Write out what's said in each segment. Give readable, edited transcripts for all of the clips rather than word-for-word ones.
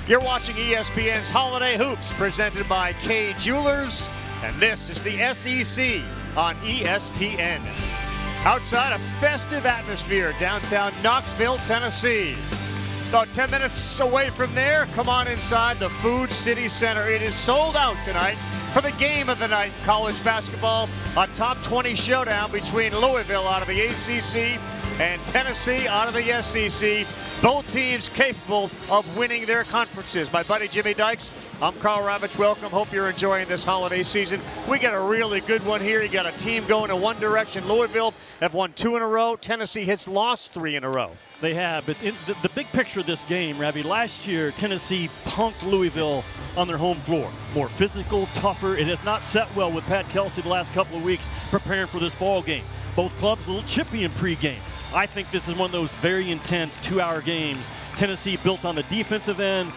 You're watching ESPN's Holiday Hoops, presented by Kay Jewelers, and this is the SEC on ESPN. Outside, a festive atmosphere downtown Knoxville, Tennessee. About 10 minutes away from there, come on inside the Food City Center. It is sold out tonight for the game of the night in college basketball. A top 20 showdown between Louisville out of the ACC and Tennessee out of the SEC. Both teams capable of winning their conferences. My buddy Jimmy Dykes, I'm Carl Ravitch. Welcome. Hope you're enjoying this holiday season. We got a really good one here. You got a team going in one direction. Louisville have won 2 in a row. Tennessee has lost 3 in a row. They have, but in the big picture of this game, Ravi, last year Tennessee punked Louisville on their home floor. More physical, tougher. It has not set well with Pat Kelsey the last couple of weeks preparing for this ball game. Both clubs a little chippy in pregame. I think this is one of those very intense 2-hour games. Tennessee built on the defensive end.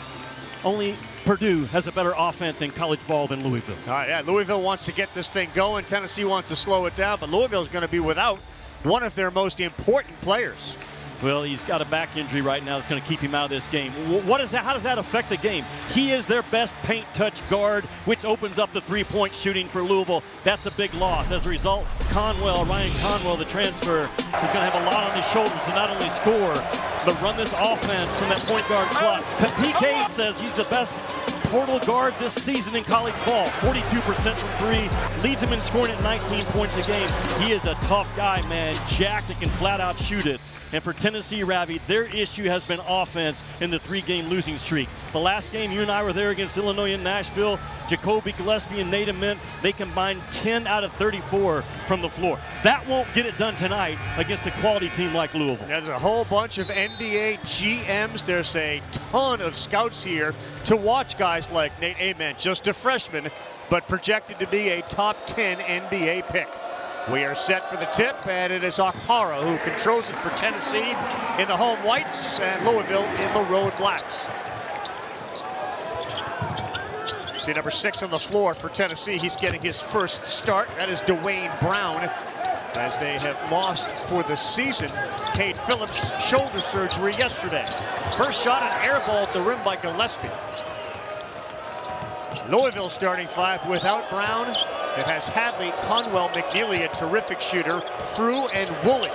Only Purdue has a better offense in college ball than Louisville. All right, yeah, Louisville wants to get this thing going. Tennessee wants to slow it down, but Louisville is going to be without one of their most important players. Well, he's got a back injury right now that's going to keep him out of this game. What is that? How does that affect the game? He is their best paint touch guard, which opens up the three-point shooting for Louisville. That's a big loss. As a result, Ryan Conwell, the transfer, is going to have a lot on his shoulders to not only score, but run this offense from that point guard slot. PK says he's the best portal guard this season in college ball. 42% from 3, leads him in scoring at 19 points a game. He is a tough guy, man. Jacked and can flat out shoot it. And for Tennessee, Ravi, their issue has been offense in the 3-game losing streak. The last game, you and I were there against Illinois in Nashville. Jacoby Gillespie and Nate Ament, they combined 10 out of 34 from the floor. That won't get it done tonight against a quality team like Louisville. There's a whole bunch of NBA GMs. There's a ton of scouts here to watch guys like Nate Ament, just a freshman, but projected to be a top 10 NBA pick. We are set for the tip, and it is Okpara who controls it for Tennessee in the home whites and Louisville in the road blacks. See number 6 on the floor for Tennessee. He's getting his first start. That is Dwayne Brown, as they have lost for the season. Cade Phillips, shoulder surgery yesterday. First shot, an air ball at the rim by Gillespie. Louisville starting 5 without Brown. It has Hadley, Conwell, McNeely, a terrific shooter, Frew, and Woolley.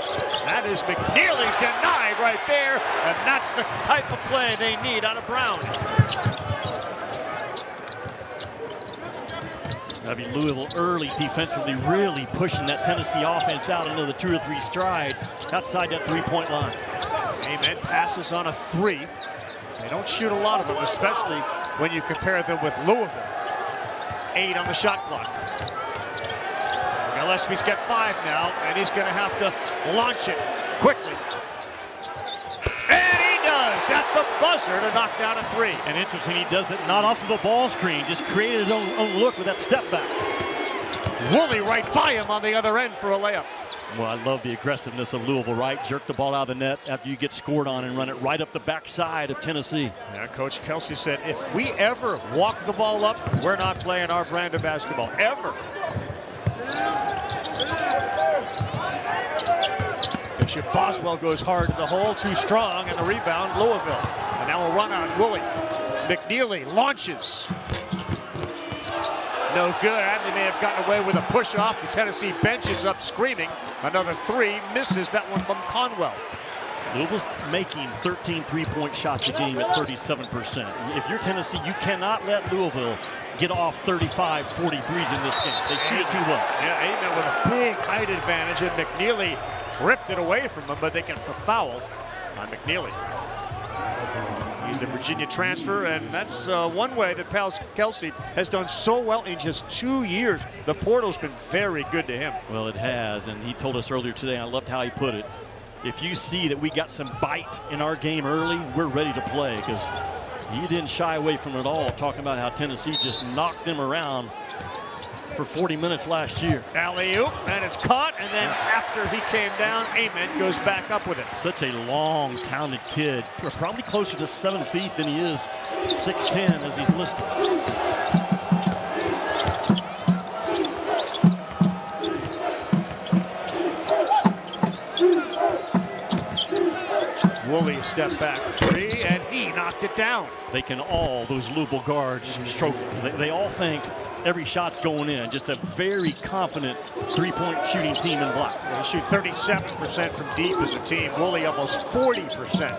That is McNeely denied right there, and that's the type of play they need out of Brown. I mean, Louisville early defensively really pushing that Tennessee offense out into the 2 or 3 strides outside that 3-point line. Amen passes on a 3. They don't shoot a lot of them, especially when you compare them with Louisville. 8 on the shot clock. Gillespie's got 5 now, and he's going to have to launch it quickly. And he does at the buzzer to knock down a 3. And interesting, he does it not off of the ball screen, just created his own look with that step back. Woolley right by him on the other end for a layup. Well, I love the aggressiveness of Louisville, right? Jerk the ball out of the net after you get scored on and run it right up the backside of Tennessee. Yeah, Coach Kelsey said, if we ever walk the ball up, we're not playing our brand of basketball, ever. Bishop Boswell goes hard to the hole, too strong, and the rebound, Louisville. And now a run on Woolley. McNeely launches. No good. Hadley may have gotten away with a push off. The Tennessee bench is up screaming. Another 3, misses that one from Conwell. Louisville's making 13 3-point shots a game at 37%. If you're Tennessee, you cannot let Louisville get off 35, 43s in this game. They shoot it too well. Yeah, Amen with a big height advantage, and McNeely ripped it away from him, but they get the foul on McNeely. He's the Virginia transfer, and that's one way that Kelsey has done so well in just 2 years. The portal's been very good to him. Well, it has, and he told us earlier today, and I loved how he put it, if you see that we got some bite in our game early, we're ready to play, because he didn't shy away from it all, talking about how Tennessee just knocked them around for 40 minutes last year. Alley-oop, and it's caught, and then after he came down, Ament goes back up with it. Such a long, talented kid. Probably closer to 7 feet than he is 6'10" as he's listed. Woolley step back 3, and he knocks knocked it down. They can all, those Louisville guards, stroke it. They all think every shot's going in. Just a very confident three-point shooting team in black. They shoot 37% from deep as a team. Woolley almost 40%.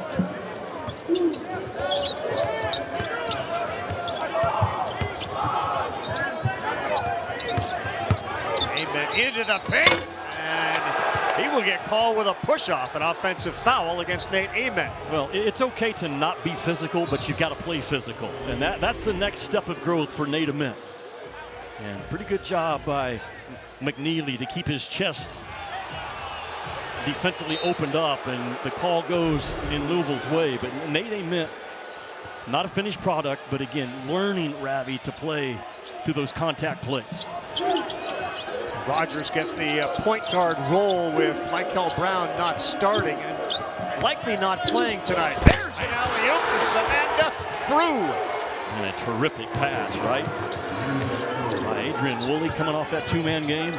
Amen into the paint, and he will get called with a push-off, an offensive foul against Nate Amen. Well, it's okay to not be physical, but you've got to play physical, and that's the next step of growth for Nate Amen. And pretty good job by McNeely to keep his chest defensively opened up, and the call goes in Louisville's way. But Nate Amen, not a finished product, but again, learning, Ravi, to play through those contact plays. Rogers gets the point guard role with Michael Brown not starting and likely not playing tonight. There's an alley-oop to Samantha Frew. And a terrific pass, right? By Adrian Woolley coming off that two-man game.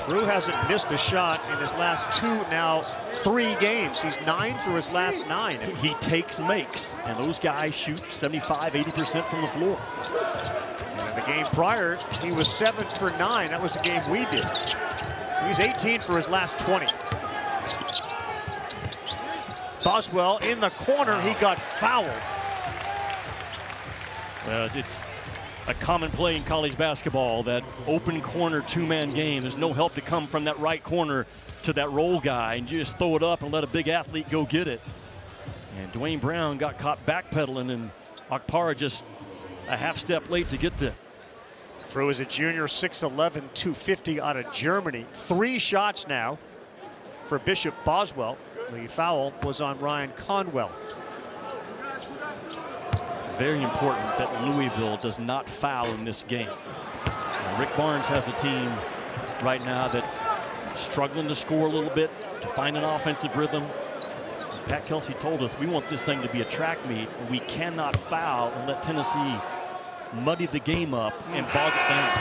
Frew hasn't missed a shot in his last 3 games. He's 9 for his last 9. He takes, makes, and those guys shoot 75, 80% from the floor. And the game prior, he was 7 for 9. That was the game we did. He's 18 for his last 20. Boswell in the corner, he got fouled. It's a common play in college basketball, that open corner two-man game. There's no help to come from that right corner to that roll guy, and you just throw it up and let a big athlete go get it. And Dwayne Brown got caught backpedaling, and Akpara just a half step late to get there. Frew is a junior, 6'11", 250 out of Germany. 3 shots now for Bishop Boswell. The foul was on Ryan Conwell. Very important that Louisville does not foul in this game. Rick Barnes has a team right now that's struggling to score a little bit, to find an offensive rhythm. Pat Kelsey told us we want this thing to be a track meet. We cannot foul and let Tennessee muddy the game up and bog it down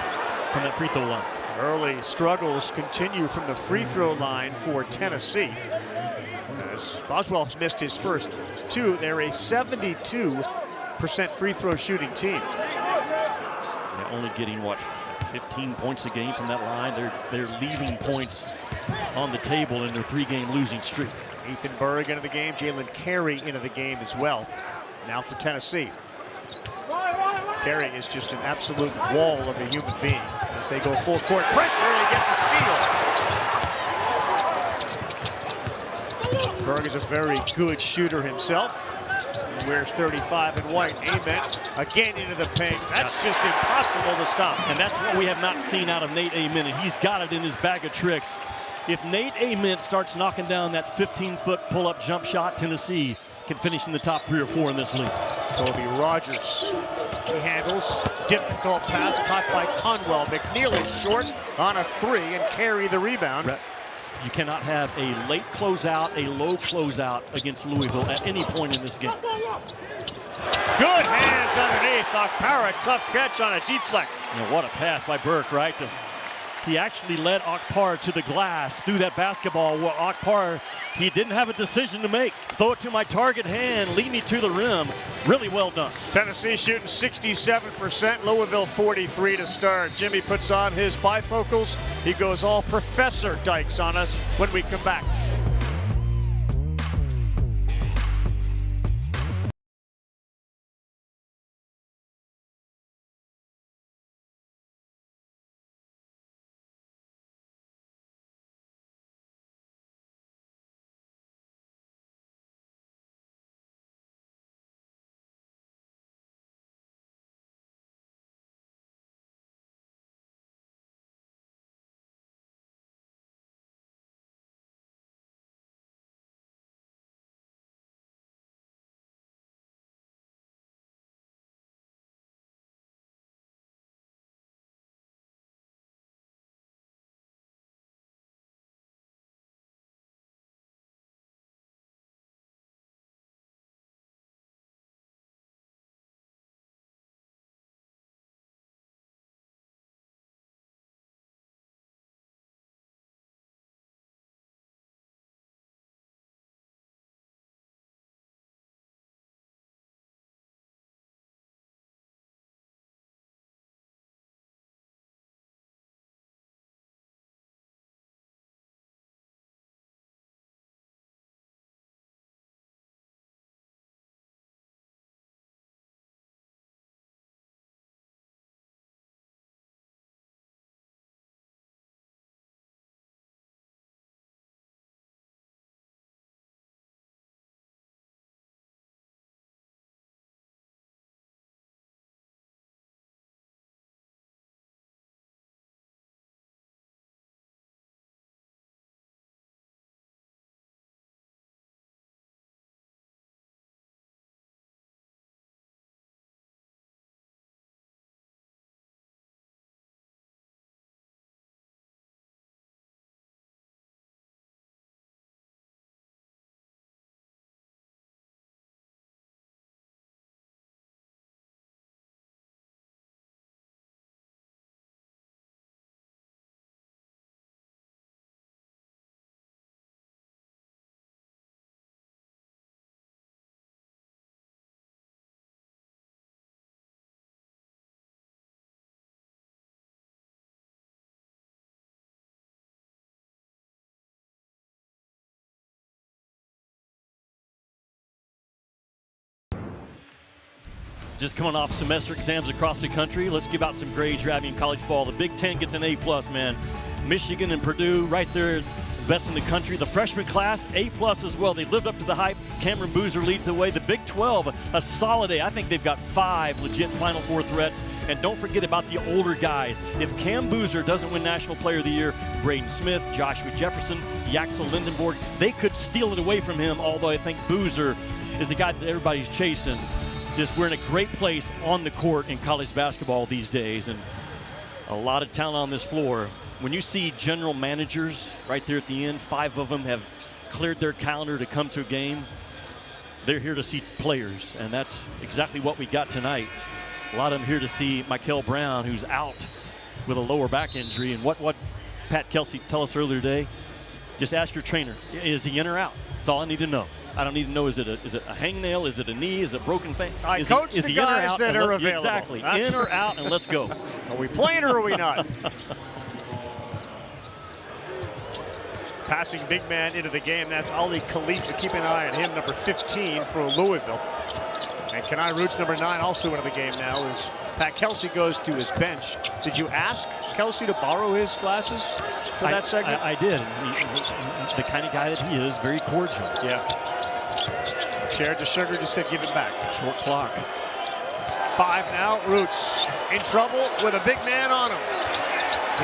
from that free throw line. Early struggles continue from the free throw line for Tennessee. As Boswell's missed his first 2, they're a 72% free throw shooting team. They're only getting, what, 15 points a game from that line. They're leaving points on the table in their 3-game losing streak. Ethan Berg into the game, Jalen Carey into the game as well. Now for Tennessee. Carey is just an absolute wall of a human being. As they go full court pressure, they get the steal. Berg is a very good shooter himself. He wears 35 in white. Amen again into the paint. That's just impossible to stop. And that's what we have not seen out of Nate Amen, and he's got it in his bag of tricks. If Nate Amen starts knocking down that 15-foot pull-up jump shot, Tennessee can finish in the top 3 or 4 in this league. Kobe Rogers, he handles, difficult pass caught by Conwell. McNeely short on a 3 and Carey the rebound. You cannot have a late closeout, a low closeout against Louisville at any point in this game. Good hands underneath. Akpara, tough catch on a deflect. You know, what a pass by Burke, right? He actually led Akpar to the glass through that basketball. Well, Akpar, he didn't have a decision to make. Throw it to my target hand, lead me to the rim. Really well done. Tennessee shooting 67%, Louisville 43 to start. Jimmy puts on his bifocals. He goes all Professor Dykes on us when we come back. just coming off semester exams across the country. Let's give out some grades driving college ball. The Big Ten gets an A+, man. Michigan and Purdue right there, best in the country. The freshman class, A+ as well. They lived up to the hype. Cameron Boozer leads the way. The Big 12, a solid A. I think they've got 5 legit Final Four threats. And don't forget about the older guys. If Cam Boozer doesn't win National Player of the Year, Braden Smith, Joshua Jefferson, Yaxel Lindenborg, they could steal it away from him, although I think Boozer is the guy that everybody's chasing. Just we're in a great place on the court in college basketball these days, and a lot of talent on this floor. When you see general managers right there at the end, 5 of them have cleared their calendar to come to a game. They're here to see players, and that's exactly what we got tonight. A lot of them here to see Michael Brown, who's out with a lower back injury. And what Pat Kelsey tell us earlier today, just ask your trainer, is he in or out? That's all I need to know. I don't need to know, is it a hangnail, is it a knee, is it a broken thing? I coach the guys that are available. Exactly, in or out, and let's go. Are we playing or are we not? Passing big man into the game, that's Ali Khalifa. Keep an eye on him, number 15 for Louisville. And Kenai Roots, number 9, also into the game now as Pat Kelsey goes to his bench. Did you ask Kelsey to borrow his glasses for that segment? I did. The kind of guy that he is, very cordial. Yeah. Shared the sugar, just said give it back. Short clock. 5 now, Roots in trouble with a big man on him.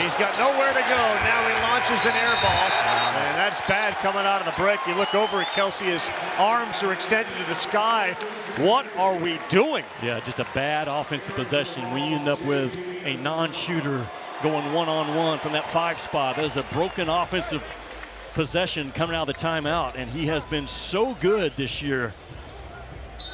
He's got nowhere to go. Now he launches an air ball. And that's bad coming out of the break. You look over at Kelsey, his arms are extended to the sky. What are we doing? Yeah, just a bad offensive possession when you end up with a non-shooter going one-on-one from that 5 spot. That is a broken offensive possession coming out of the timeout, and he has been so good this year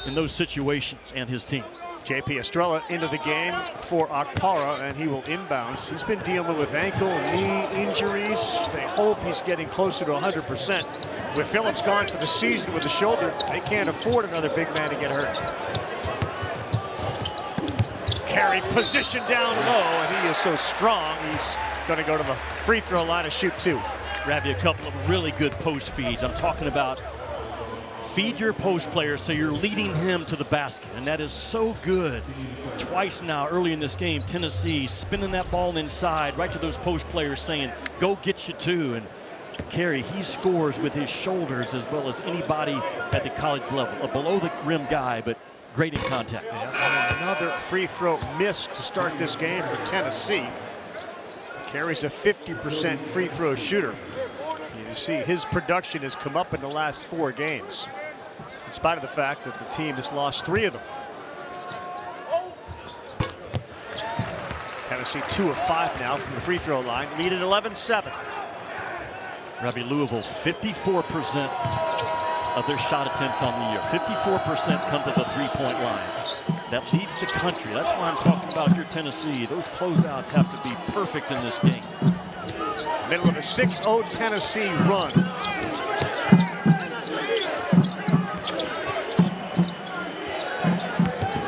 in those situations, and his team. JP Estrella into the game for Akpara, and he will inbounds. He's been dealing with ankle and knee injuries. They hope he's getting closer to 100%. With Phillips gone for the season with the shoulder, they can't afford another big man to get hurt. Carry position down low, and he is so strong, he's going to go to the free throw line to shoot 2. Ravi, a couple of really good post feeds. I'm talking about feed your post player so you're leading him to the basket, and that is so good. Twice now early in this game, Tennessee spinning that ball inside right to those post players saying, go get you 2. And Carey, he scores with his shoulders as well as anybody at the college level. A below the rim guy, but great in contact. Yeah, another free throw missed to start this game for Tennessee. Carey's a 50% free throw shooter. You see his production has come up in the last 4 games, in spite of the fact that the team has lost 3 of them. Tennessee 2 of 5 now from the free throw line, lead at 11-7. Robbie, Louisville, 54% of their shot attempts on the year. 54% come to the three-point line. That leads the country. That's why I'm talking about if you're Tennessee. Those closeouts have to be perfect in this game. Middle of a 6-0 Tennessee run.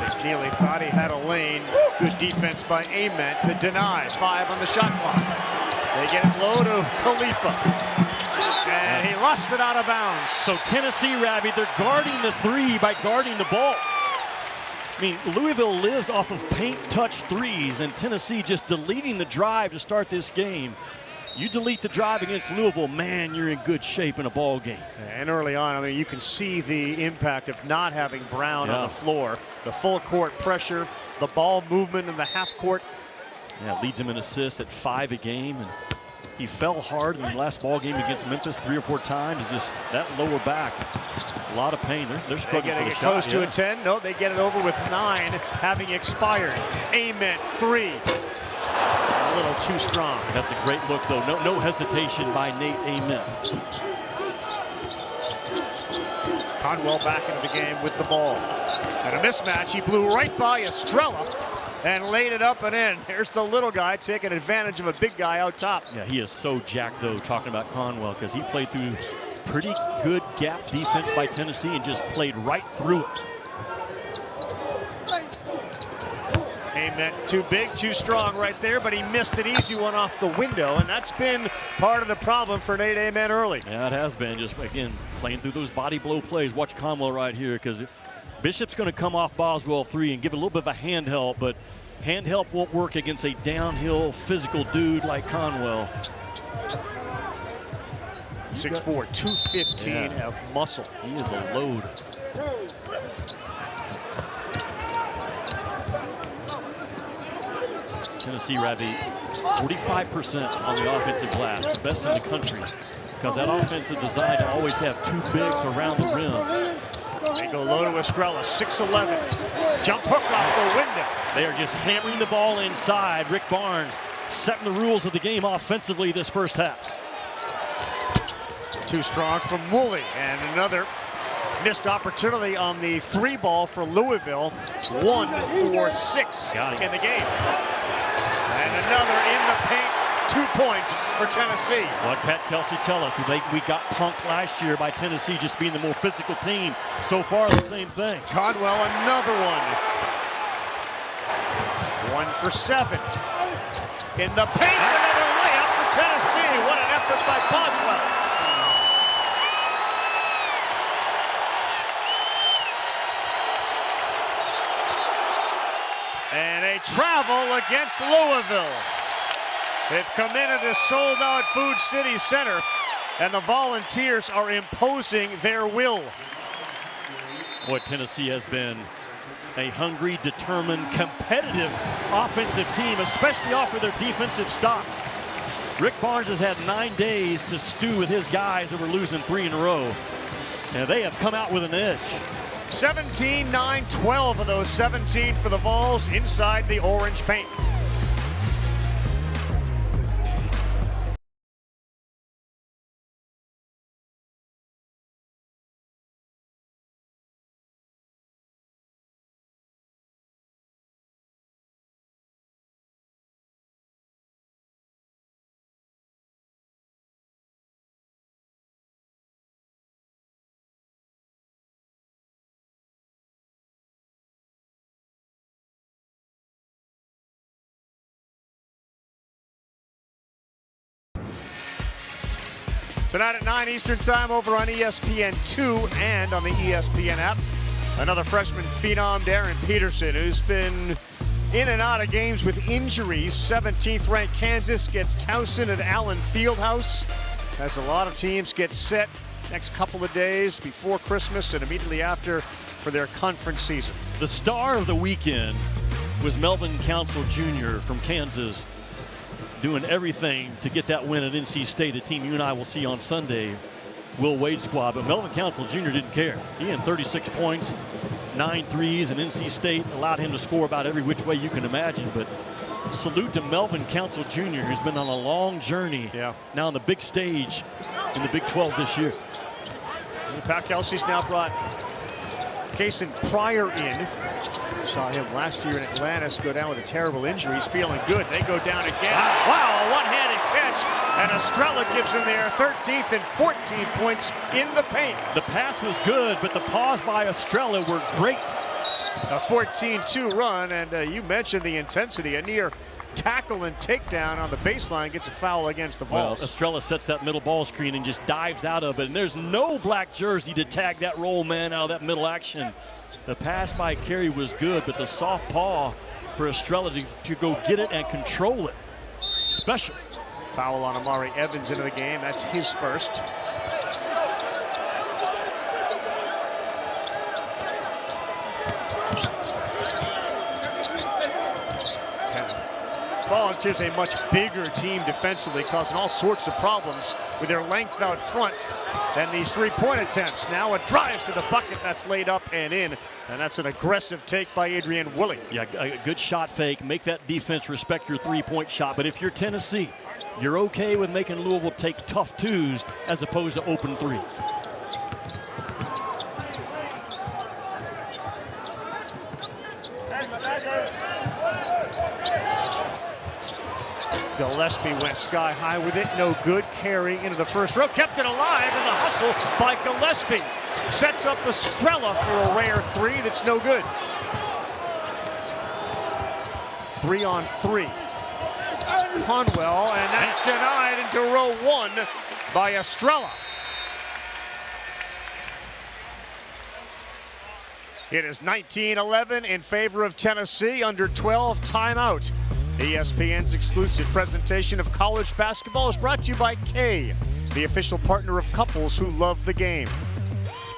McNeely thought he had a lane. Good defense by Ament to deny. 5 on the shot clock. They get it low to Khalifa. And he lost it out of bounds. So Tennessee, Ravi, they're guarding the 3 by guarding the ball. I mean, Louisville lives off of paint touch threes, and Tennessee just deleting the drive to start this game. You delete the drive against Louisville, man, you're in good shape in a ball game. And early on, I mean, you can see the impact of not having Brown on the floor. The full court pressure, the ball movement in the half court. Yeah, leads him in assists at 5 a game, and he fell hard in the last ball game against Memphis 3 or 4 times. It's just that lower back, a lot of pain. They're struggling for the shot. Close to a 10. No, they get it over with 9 having expired. Ament 3. A little too strong. That's a great look, though. No hesitation by Nate Ament. Conwell back into the game with the ball. And a mismatch. He blew right by Estrella and laid it up and in. Here's the little guy taking advantage of a big guy out top. Yeah, he is so jacked, though, talking about Conwell, because he played through pretty good gap defense by Tennessee and just played right through it. Ament too big, too strong right there, but he missed an easy one off the window, and that's been part of the problem for Nate Ament early. Yeah, it has been. Just, again, playing through those body blow plays. Watch Conwell right here, because Bishop's going to come off Boswell 3 and give a little bit of a hand help, but hand help won't work against a downhill physical dude like Conwell. 6'4", 215 of muscle. He is a load. Tennessee, Ravi, 45% on the offensive glass, the best in the country, because that offense is designed to always have two bigs around the rim. They go low to Estrella, 6'11". Jump hook off the window. They are just hammering the ball inside. Rick Barnes setting the rules of the game offensively this first half. Too strong from Woolley, and another missed opportunity on the 3 ball for Louisville. 1 for 6 in the game. And another in the paint, 2 points for Tennessee. What Pat Kelsey tell us, we got punked last year by Tennessee just being the more physical team. So far, the same thing. Conwell, another one. 1 for 7. In the paint, another layup for Tennessee. What an effort by Boswell. And a travel against Louisville. They've come into this sold-out Food City Center, and the Volunteers are imposing their will. Boy, Tennessee has been a hungry, determined, competitive offensive team, especially off of their defensive stops. Rick Barnes has had 9 days to stew with his guys that were losing 3 in a row. And they have come out with an edge. 17, 9, 12 of those 17 for the Vols inside the orange paint. Tonight at 9 Eastern Time over on ESPN2 and on the ESPN app. Another freshman phenom, Darren Peterson, who's been in and out of games with injuries. 17th ranked Kansas gets Towson at Allen Fieldhouse, as a lot of teams get set next couple of days before Christmas and immediately after for their conference season. The star of the weekend was Melvin Council Jr. from Kansas, doing everything to get that win at NC State, a team you and I will see on Sunday, Will Wade squad. But Melvin Council Jr. didn't care. He had 36 points, 9 threes, and NC State allowed him to score about every which way you can imagine. But salute to Melvin Council Jr., who's been on a long journey now on the big stage in the Big 12 this year. And Pat Kelsey's now brought Kason Pryor in. Saw him last year in Atlantis go down with a terrible injury. He's feeling good. They go down again. Wow, a one-handed catch. And Estrella gives him their 13th and 14 points in the paint. The pass was good, but the pause by Estrella were great. A 14-2 run, and you mentioned the intensity. A near tackle and takedown on the baseline gets a foul against the Vols. Well, Estrella sets that middle ball screen and just dives out of it. And there's no black jersey to tag that roll man out of that middle action. The pass by Carey was good, but the soft paw for Estrella to go get it and control it. Special. Foul on Amari Evans into the game. That's his first. Volunteers a much bigger team defensively, causing all sorts of problems with their length out front and these three-point attempts. Now a drive to the bucket that's laid up and in, and that's an aggressive take by Adrian Woolley. Yeah, a good shot fake. Make that defense respect your three-point shot. But if you're Tennessee, you're okay with making Louisville take tough twos as opposed to open threes. Gillespie went sky high with it, no good. Carey into the first row, kept it alive, and the hustle by Gillespie sets up Estrella for a rare three that's no good. 3-on-3. Conwell, and that's denied into row one by Estrella. It is 19-11 in favor of Tennessee, under 12 timeout. ESPN's exclusive presentation of college basketball is brought to you by K, the official partner of couples who love the game.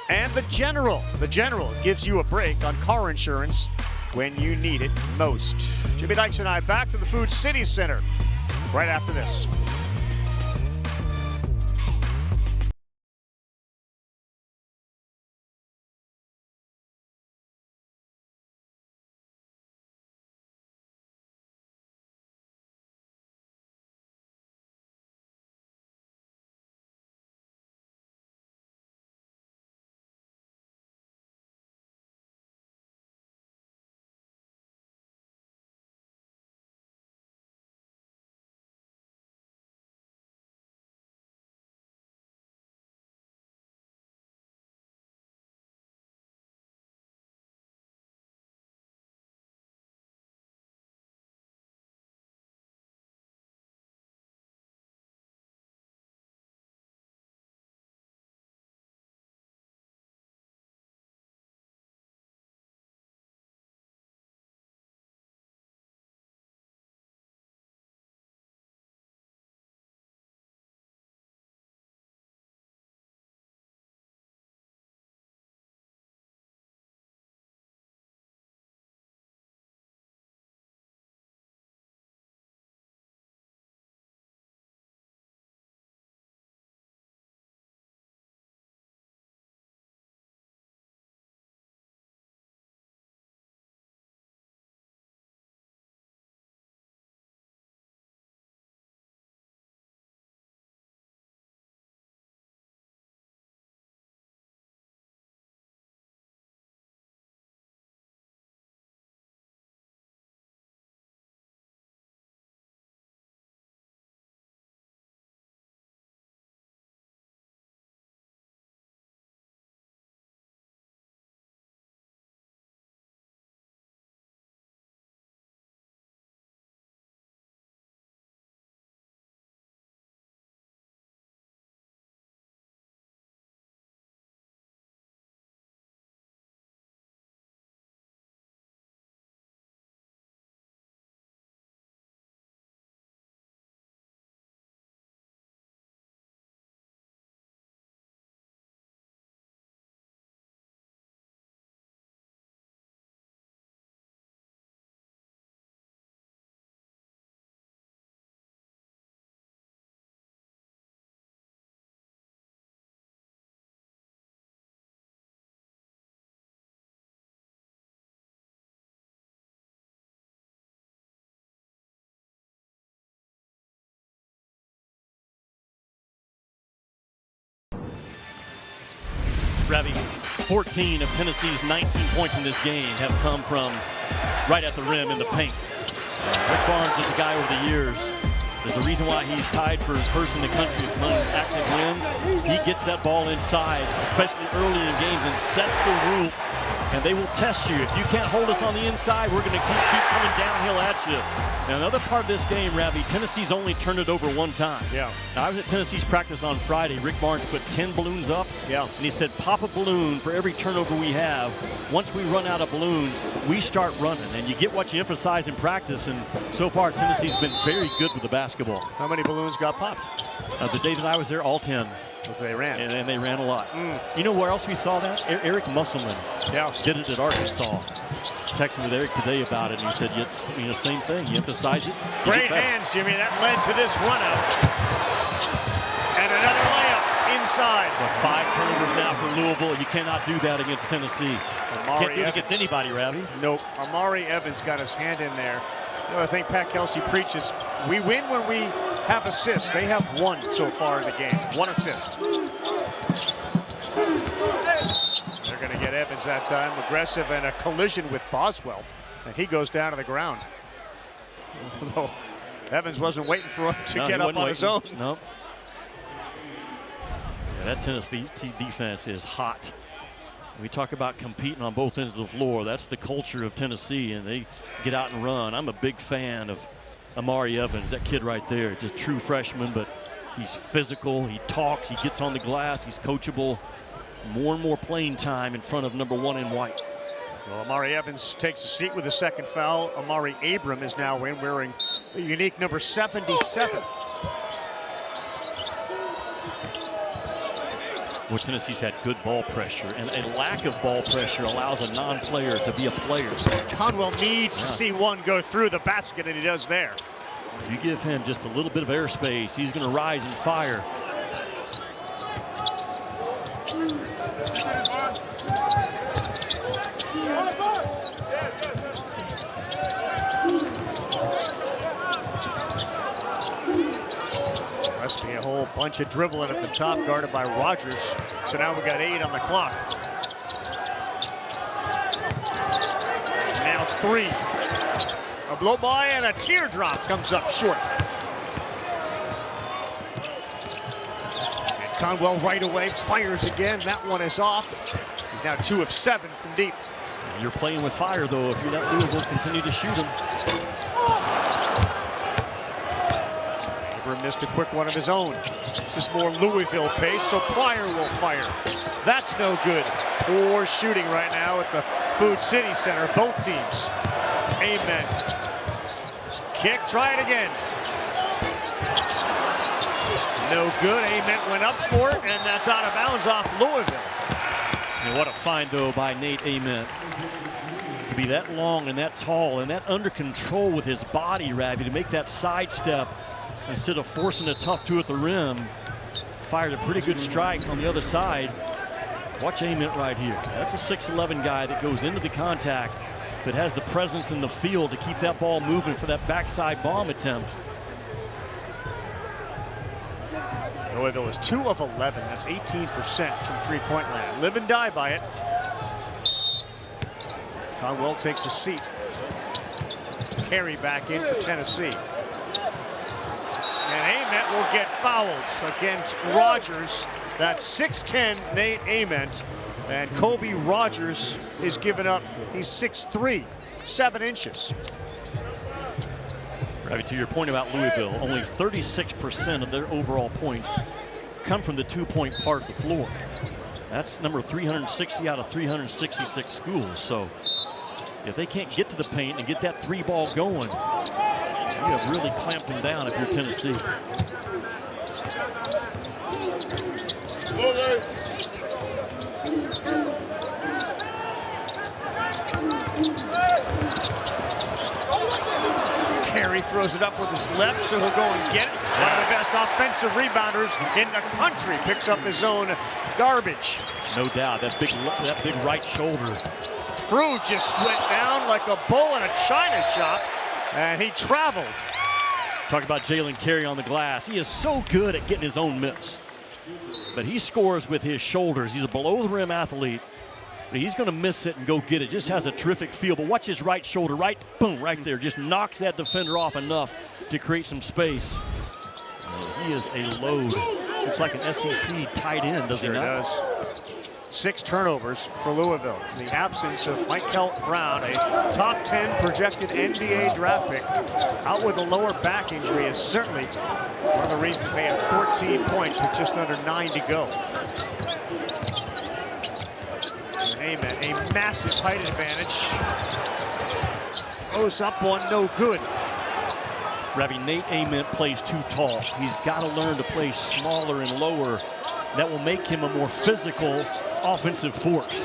And The General. The General gives you a break on car insurance when you need it most. Jimmy Dykes and I back to the Food City Center right after this. Ravi, 14 of Tennessee's 19 points in this game have come from right at the rim in the paint. Rick Barnes is the guy over the years. There's a reason why he's tied for first in the country among active wins. He gets that ball inside, especially early in games, and sets the rules. And they will test you. If you can't hold us on the inside, we're going to just keep coming downhill at you. Now, another part of this game, Ravi, Tennessee's only turned it over one time. Yeah. Now, I was at Tennessee's practice on Friday. Rick Barnes put 10 balloons up. Yeah. And he said, pop a balloon for every turnover we have. Once we run out of balloons, we start running. And you get what you emphasize in practice. And so far, Tennessee's been very good with the basketball. How many balloons got popped? The day that I was there, all 10. So they ran. And they ran a lot. You know where else we saw that? Eric Musselman did it at Arkansas. Texted with Eric today about it, and he said, same thing. You emphasize it. Great hands, Jimmy. That led to this run out. And another layup inside. Well, 5 turnovers now for Louisville. You cannot do that against Tennessee. Can't do it against anybody, Ravi. Nope. Amari Evans got his hand in there. You know, I think Pat Kelsey preaches, we win when we have assists. They have 1 so far in the game. 1 assist. They're going to get Evans that time. Aggressive and a collision with Boswell. And he goes down to the ground. Although Evans wasn't waiting for him to get up on his own. Nope. Yeah, that Tennessee defense is hot. We talk about competing on both ends of the floor. That's the culture of Tennessee, and they get out and run. I'm a big fan of Amari Evans, that kid right there. Just a true freshman, but he's physical. He talks. He gets on the glass. He's coachable. More and more playing time in front of #1 in white. Well, Amari Evans takes a seat with the second foul. Amari Abram is now in, wearing a unique number 77. Well, Tennessee's had good ball pressure, and a lack of ball pressure allows a non-player to be a player. Conwell needs to see one go through the basket, and he does there. You give him just a little bit of airspace, he's going to rise and fire. Must be a whole bunch of dribbling at the top, guarded by Rogers. So now we got 8 on the clock. Now 3. A blow by and a teardrop comes up short. And Conwell right away fires again. That one is off. He's now 2 of 7 from deep. You're playing with fire, though, if you let Louisville continue to shoot him. Missed a quick one of his own. This is more Louisville pace, so Pryor will fire. That's no good. Poor shooting right now at the Food City Center, both teams. Amen. Kick, try it again. No good. Amen went up for it, and that's out of bounds off Louisville. And what a find, though, by Nate Amen. To be that long and that tall and that under control with his body, Ravi, to make that sidestep instead of forcing a tough 2 at the rim. Fired a pretty good strike on the other side. Watch Ament right here. That's a 6'11" guy that goes into the contact, but has the presence in the field to keep that ball moving for that backside bomb attempt. Louisville is 2 of 11. That's 18% from three-point land. Live and die by it. Conwell takes a seat. Carey back in for Tennessee. And Ament will get fouled against Rogers. That's 6'10" Nate Ament. And Kobe Rogers is given up. He's 6'3", 7 inches. Ravi, to your point about Louisville, only 36% of their overall points come from the 2-point part of the floor. That's number 360 out of 366 schools. So if they can't get to the paint and get that 3-ball going, you have really clamped them down if you're Tennessee. Carey throws it up with his left, so he'll go and get it. One of the best offensive rebounders in the country picks up his own garbage. No doubt, that big right shoulder. Frew just went down like a bull in a china shop, and he traveled. Talk about Jalen Carey on the glass. He is so good at getting his own miss. But he scores with his shoulders. He's a below-the-rim athlete, but he's going to miss it and go get it. Just has a terrific feel. But watch his right shoulder, right, boom, right there. Just knocks that defender off enough to create some space. He is a load. Looks like an SEC tight end, does he not? Does. 6 turnovers for Louisville. In the absence of Michael Brown, a top 10 projected NBA draft pick, out with a lower back injury is certainly one of the reasons they have 14 points with just under 9 to go. Amen. A massive height advantage. Throws up one, no good. Ravi, Nate Ament plays too tall. He's got to learn to play smaller and lower. That will make him a more physical offensive force.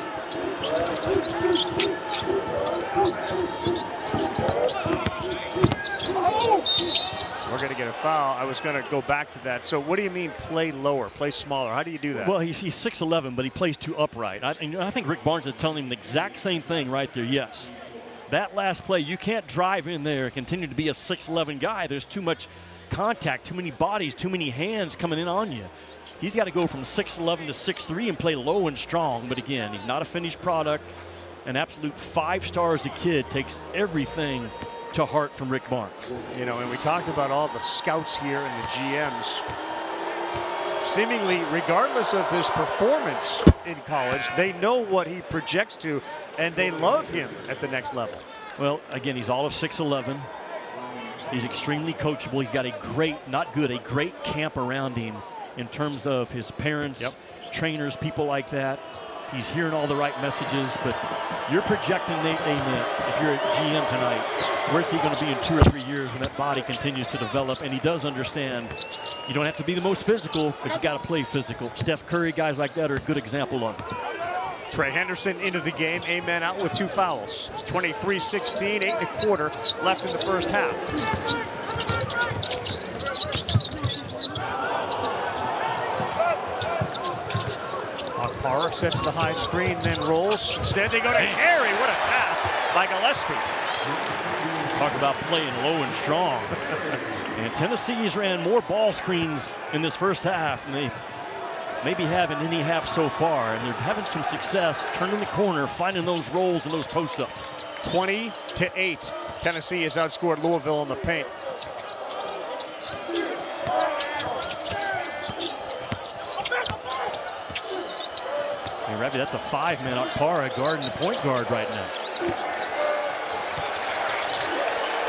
We're going to get a foul. I was going to go back to that. So what do you mean play lower, play smaller? How do you do that? Well, he's 6'11", but he plays too upright. I think Rick Barnes is telling him the exact same thing right there, yes. That last play, you can't drive in there and continue to be a 6'11" guy. There's too much contact, too many bodies, too many hands coming in on you. He's got to go from 6'11" to 6'3" and play low and strong. But again, he's not a finished product. An absolute 5-star as a kid, takes everything to heart from Rick Barnes. You know, and we talked about all the scouts here and the GMs. Seemingly, regardless of his performance in college, they know what he projects to, and they love him at the next level. Well, again, he's all of 6'11". He's extremely coachable. He's got a great, not good, a great camp around him in terms of his parents, trainers, people like that. He's hearing all the right messages, but You're projecting Nate Ament, if you're at GM tonight, where's he going to be in 2 or 3 years when that body continues to develop? And he does understand you don't have to be the most physical, but you got to play physical. Steph Curry, guys like that are a good example of it. Trey Henderson into the game. Amen out with 2 fouls. 23-16, 8 1/4 left in the first half. Akpara sets the high screen, then rolls. Instead, they go to Harry. What a pass by Gillespie. Talk about playing low and strong. And Tennessee's ran more ball screens in this first half than they maybe have in any half so far. And they're having some success turning the corner, finding those rolls and those post-ups. 20-8. Tennessee has outscored Louisville in the paint. Hey, Ravi, that's a 5-man Akpara guarding the point guard right now.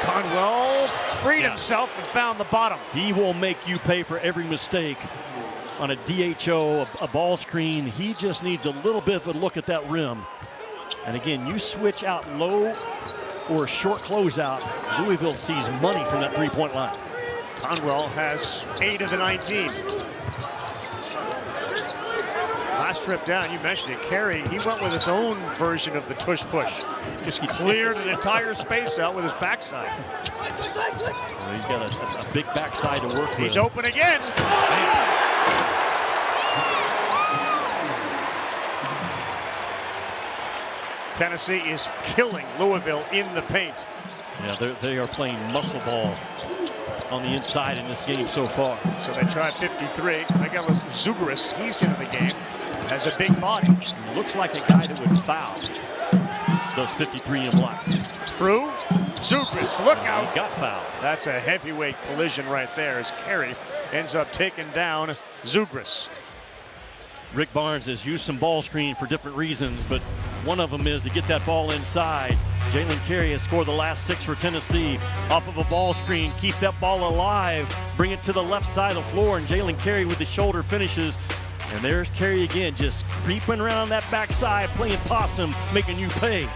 Conwell freed himself and found the bottom. He will make you pay for every mistake on a DHO, a ball screen. He just needs a little bit of a look at that rim. And again, you switch out low or short closeout, Louisville sees money from that three-point line. Conwell has 8 of the 19. Last trip down, you mentioned it, Carey, he went with his own version of the tush push. Just cleared an entire space out with his backside. Well, he's got a big backside to work with. He's open again. Tennessee is killing Louisville in the paint. Yeah, they are playing muscle ball on the inside in this game so far. So they tried 53. Nicholas Zugris, he's into the game, has a big body. He looks like a guy that would foul. Does 53 in black. Through Zugris, look out. He got fouled. That's a heavyweight collision right there as Carey ends up taking down Zugris. Rick Barnes has used some ball screen for different reasons, but one of them is to get that ball inside. Jalen Carey has scored the last 6 for Tennessee off of a ball screen. Keep that ball alive, bring it to the left side of the floor, and Jalen Carey with the shoulder finishes. And there's Carey again, just creeping around that backside, playing possum, making you pay.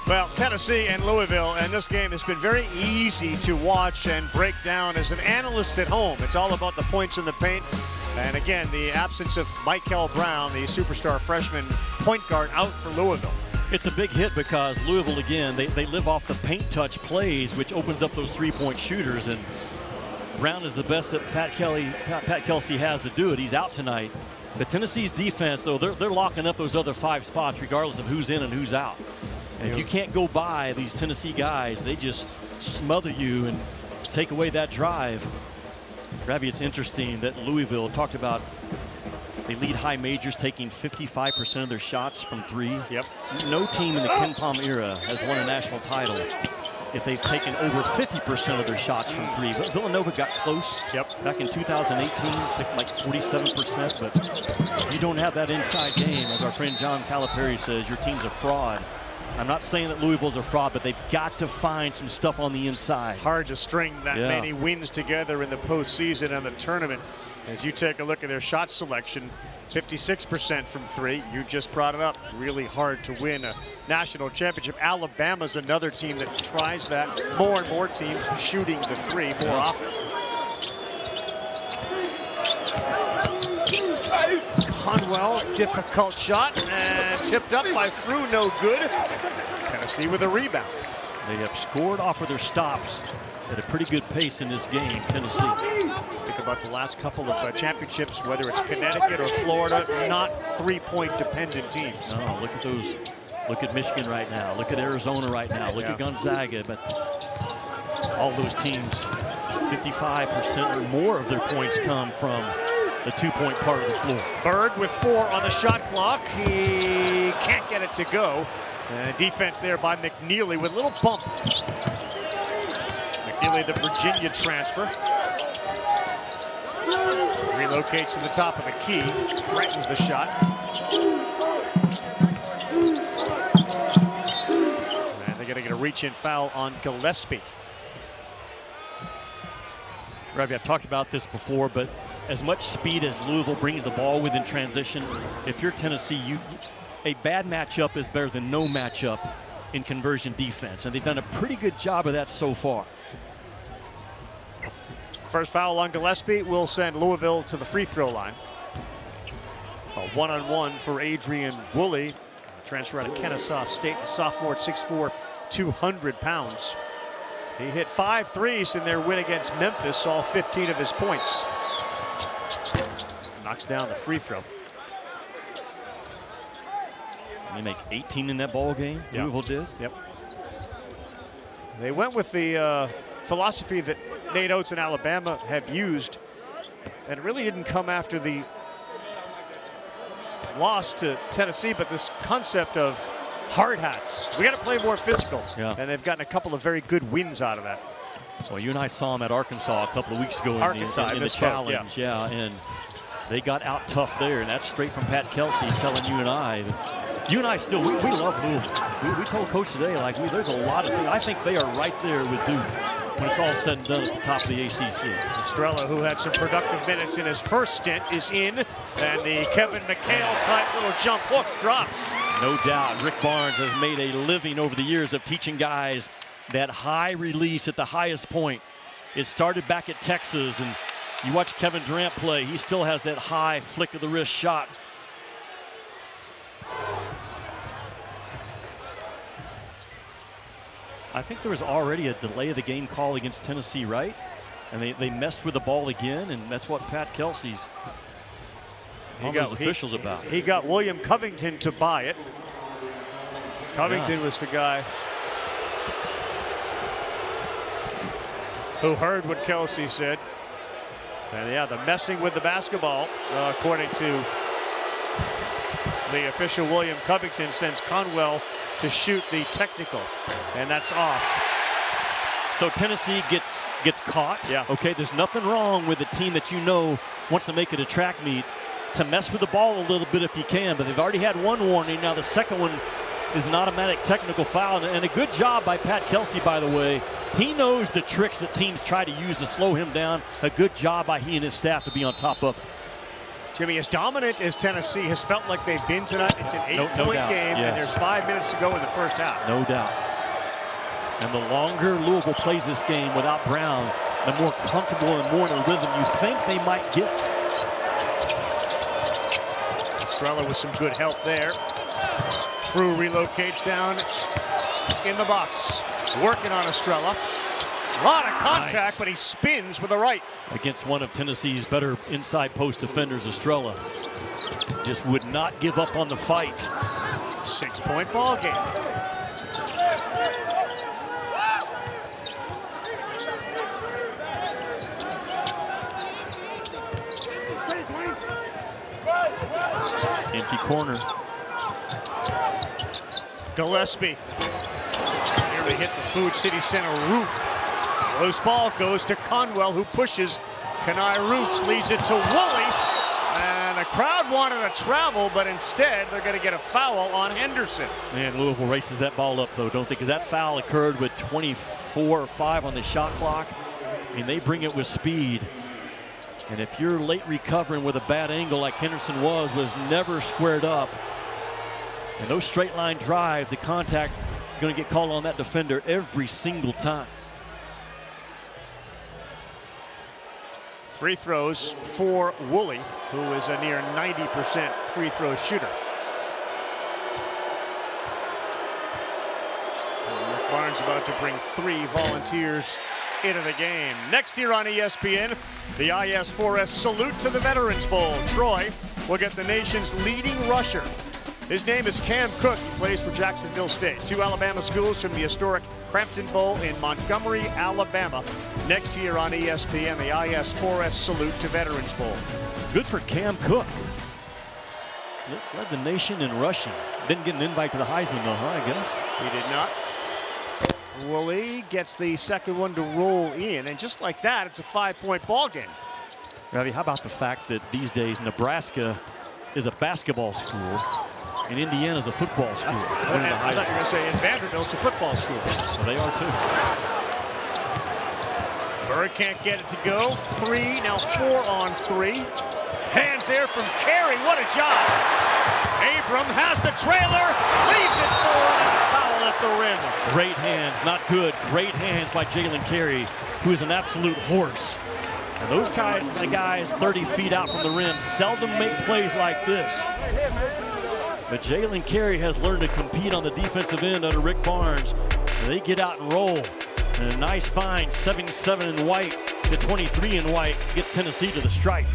Well, Tennessee and Louisville, and this game has been very easy to watch and break down as an analyst at home. It's all about the points in the paint. And again, the absence of Michael Brown, the superstar freshman point guard, out for Louisville. It's a big hit because Louisville, again, they live off the paint touch plays, which opens up those three-point shooters. And Brown is the best that Pat Kelsey has to do it. He's out tonight. But Tennessee's defense, though, they're locking up those other 5 spots regardless of who's in and who's out. And if you can't go by these Tennessee guys, they just smother you and take away that drive. Ravi, it's interesting that Louisville talked about they lead high majors taking 55% of their shots from 3. Yep. No team in the Ken Palm era has won a national title if they've taken over 50% of their shots from 3. But Villanova got close back in 2018, picked like 47%, but you don't have that inside game. As our friend John Calipari says, your team's a fraud. I'm not saying that Louisville's a fraud, but they've got to find some stuff on the inside. Hard to string that many wins together in the postseason and the tournament. As you take a look at their shot selection, 56% from 3. You just brought it up. Really hard to win a national championship. Alabama's another team that tries that. More and more teams shooting the 3 more often. Conwell, difficult shot, and tipped up by Frew, no good. Tennessee with a rebound. They have scored off of their stops at a pretty good pace in this game, Tennessee. Think about the last couple of championships, whether it's Connecticut or Florida, not three-point dependent teams. No, look at those. Look at Michigan right now. Look at Arizona right now. Look at Gonzaga. But all those teams, 55% or more of their points come from the two-point part of the floor. Bird with 4 on the shot clock. He can't get it to go. Defense there by McNeely with a little bump. McNeely, the Virginia transfer. Relocates to the top of the key. Threatens the shot. And they're going to get a reach-in foul on Gillespie. Ravi, I've talked about this before, but as much speed as Louisville brings the ball within transition, if you're Tennessee, a bad matchup is better than no matchup in conversion defense, and they've done a pretty good job of that so far. First foul on Gillespie will send Louisville to the free throw line. A one-on-one for Adrian Woolley, transfer out of Kennesaw State, the sophomore at 6'4", 200 pounds. He hit 5 threes in their win against Memphis, all 15 of his points. Knocks down the free throw. He makes 18 in that ball game. Louisville did. Yep. They went with the philosophy that Nate Oates and Alabama have used, and it really didn't come after the loss to Tennessee, but this concept of hard hats. We got to play more physical, and they've gotten a couple of very good wins out of that. Well, you and I saw them at Arkansas a couple of weeks ago in the challenge, and they got out tough there, and that's straight from Pat Kelsey telling you and I. You and I still, we love Louisville. We told Coach today, like, there's a lot of things. I think they are right there with Duke when it's all said and done at the top of the ACC. Estrella, who had some productive minutes in his first stint, is in, and the Kevin McHale-type little jump hook drops. No doubt, Rick Barnes has made a living over the years of teaching guys that high release at the highest point. It started back at Texas, and you watch Kevin Durant play, he still has that high flick of the wrist shot. I think there was already a delay of the game call against Tennessee, right? And they messed with the ball again, and that's what Pat Kelsey's those officials about. He got William Covington to buy it. Covington was the guy who heard what Kelsey said. And the messing with the basketball, according to the official William Covington, sends Conwell to shoot the technical, and that's off. So Tennessee gets caught. Okay, there's nothing wrong with a team that wants to make it a track meet to mess with the ball a little bit if you can, but they've already had one warning. Now the second one is an automatic technical foul, and a good job by Pat Kelsey, by the way. He knows the tricks that teams try to use to slow him down. A good job by he and his staff to be on top of it. Jimmy, as dominant as Tennessee has felt like they've been tonight, it's an 8-point game, yes. and there's 5 minutes to go in the first half. No doubt. And the longer Louisville plays this game without Brown, the more comfortable and more in a rhythm you think they might get. Estrella with some good help there. Frew relocates down in the box. Working on Estrella. A lot of contact, Nice. but he spins with the right. Against one of Tennessee's better inside post defenders, Estrella just would not give up on the fight. 6-point ball game. Empty corner. Gillespie. Nearly hit the Food City Center roof. Loose ball goes to Conwell, who pushes. Kenai Roots leaves it to Woolley. And the crowd wanted to travel, but instead they're going to get a foul on Henderson. Man, Louisville races that ball up, though, don't they? Because that foul occurred with 24 or 5 on the shot clock. I mean, they bring it with speed. And if you're late recovering with a bad angle like Henderson was never squared up. And those straight line drives, the contact is going to get called on that defender every single time. Free throws for Woolley, who is a near 90% free throw shooter. Rick Barnes about to bring 3 volunteers into the game. Next here on ESPN, the IS4S salute to the Veterans Bowl. Troy will get the nation's leading rusher. His name is Cam Cook. He plays for Jacksonville State. 2 Alabama schools from the historic Crampton Bowl in Montgomery, Alabama. Next year on ESPN, the IS4S salute to Veterans Bowl. Good for Cam Cook. Led the nation in rushing. Didn't get an invite to the Heisman, though, huh, I guess? He did not. Woolley gets the second one to roll in, and just like that, it's a 5-point ball game. Ravi, how about the fact that these days Nebraska is a basketball school and Indiana's a football school? I thought you were going to say in Vanderbilt's a football school. So they are too. Bird can't get it to go. 3, now 4 on 3. Hands there from Carey. What a job. Abram has the trailer, leaves it forward, and a foul at the rim. Great hands, not good. Great hands by Jalen Carey, who is an absolute horse. And those kind of guys 30 feet out from the rim seldom make plays like this. But Jalen Carey has learned to compete on the defensive end under Rick Barnes. And they get out and roll. And a nice find, 77 in white to 23 in white, gets Tennessee to the stripe.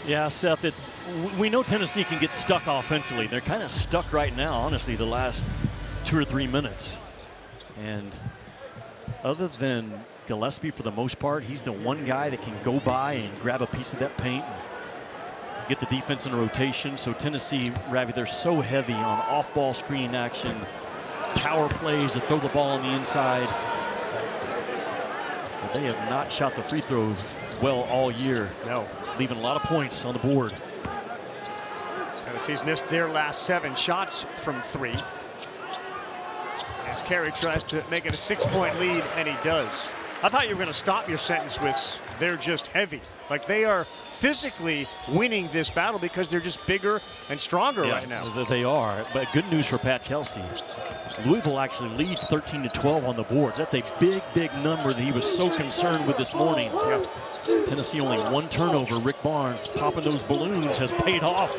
Yeah, Seth, we know Tennessee can get stuck offensively. They're kind of stuck right now, honestly, the last 2 or 3 minutes. And other than Gillespie, for the most part, he's the one guy that can go by and grab a piece of that paint and get the defense in a rotation. So Tennessee, Ravi, they're so heavy on off-ball screening action, power plays to throw the ball on the inside. But they have not shot the free throw well all year. No. Leaving a lot of points on the board. Tennessee's missed their last 7 shots from 3. As Carey tries to make it a 6-point lead, and he does. I thought you were going to stop your sentence with they're just heavy. Like they are physically winning this battle because they're just bigger and stronger right now. They are, but good news for Pat Kelsey. Louisville actually leads 13-12 on the boards. That's a big, big number that he was so concerned with this morning. Yep. Tennessee only 1 turnover. Rick Barnes popping those balloons has paid off.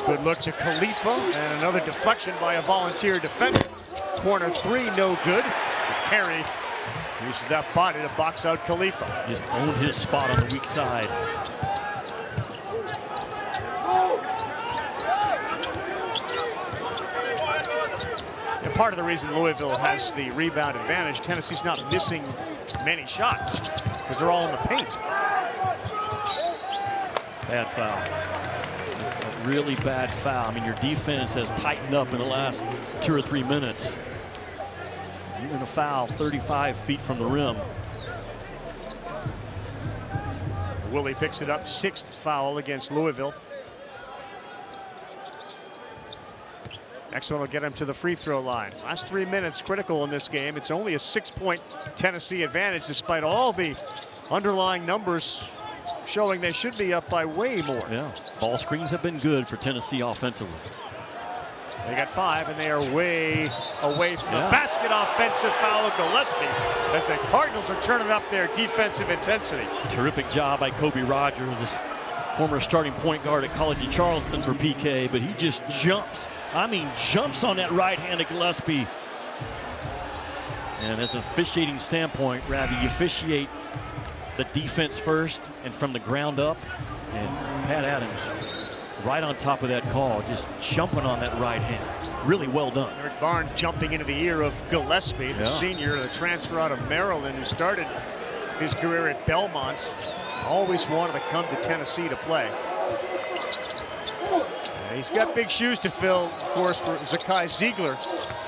Good look to Khalifa, and another deflection by a volunteer defender. Corner 3, no good. Carey uses that body to box out Khalifa. Just owned his spot on the weak side. And part of the reason Louisville has the rebound advantage, Tennessee's not missing many shots because they're all in the paint. Bad foul. A really bad foul. I mean, your defense has tightened up in the last 2 or 3 minutes. You're going to foul 35 feet from the rim. Willie picks it up, 6th foul against Louisville. Next one will get him to the free throw line. Last 3 minutes critical in this game. It's only a 6-point Tennessee advantage despite all the underlying numbers showing they should be up by way more. Yeah, ball screens have been good for Tennessee offensively. They got 5, and they are way away from the basket. Offensive foul of Gillespie as the Cardinals are turning up their defensive intensity. Terrific job by Kobe Rogers, this former starting point guard at College of Charleston for PK, but he just jumps. I mean, jumps on that right hand of Gillespie. And as an officiating standpoint, Ravi, you officiate the defense first and from the ground up. And Pat Adams right on top of that call, just jumping on that right hand. Really well done. Rick Barnes jumping into the ear of Gillespie, the senior, the transfer out of Maryland, who started his career at Belmont. Always wanted to come to Tennessee to play. He's got big shoes to fill, of course, for Zakai Ziegler,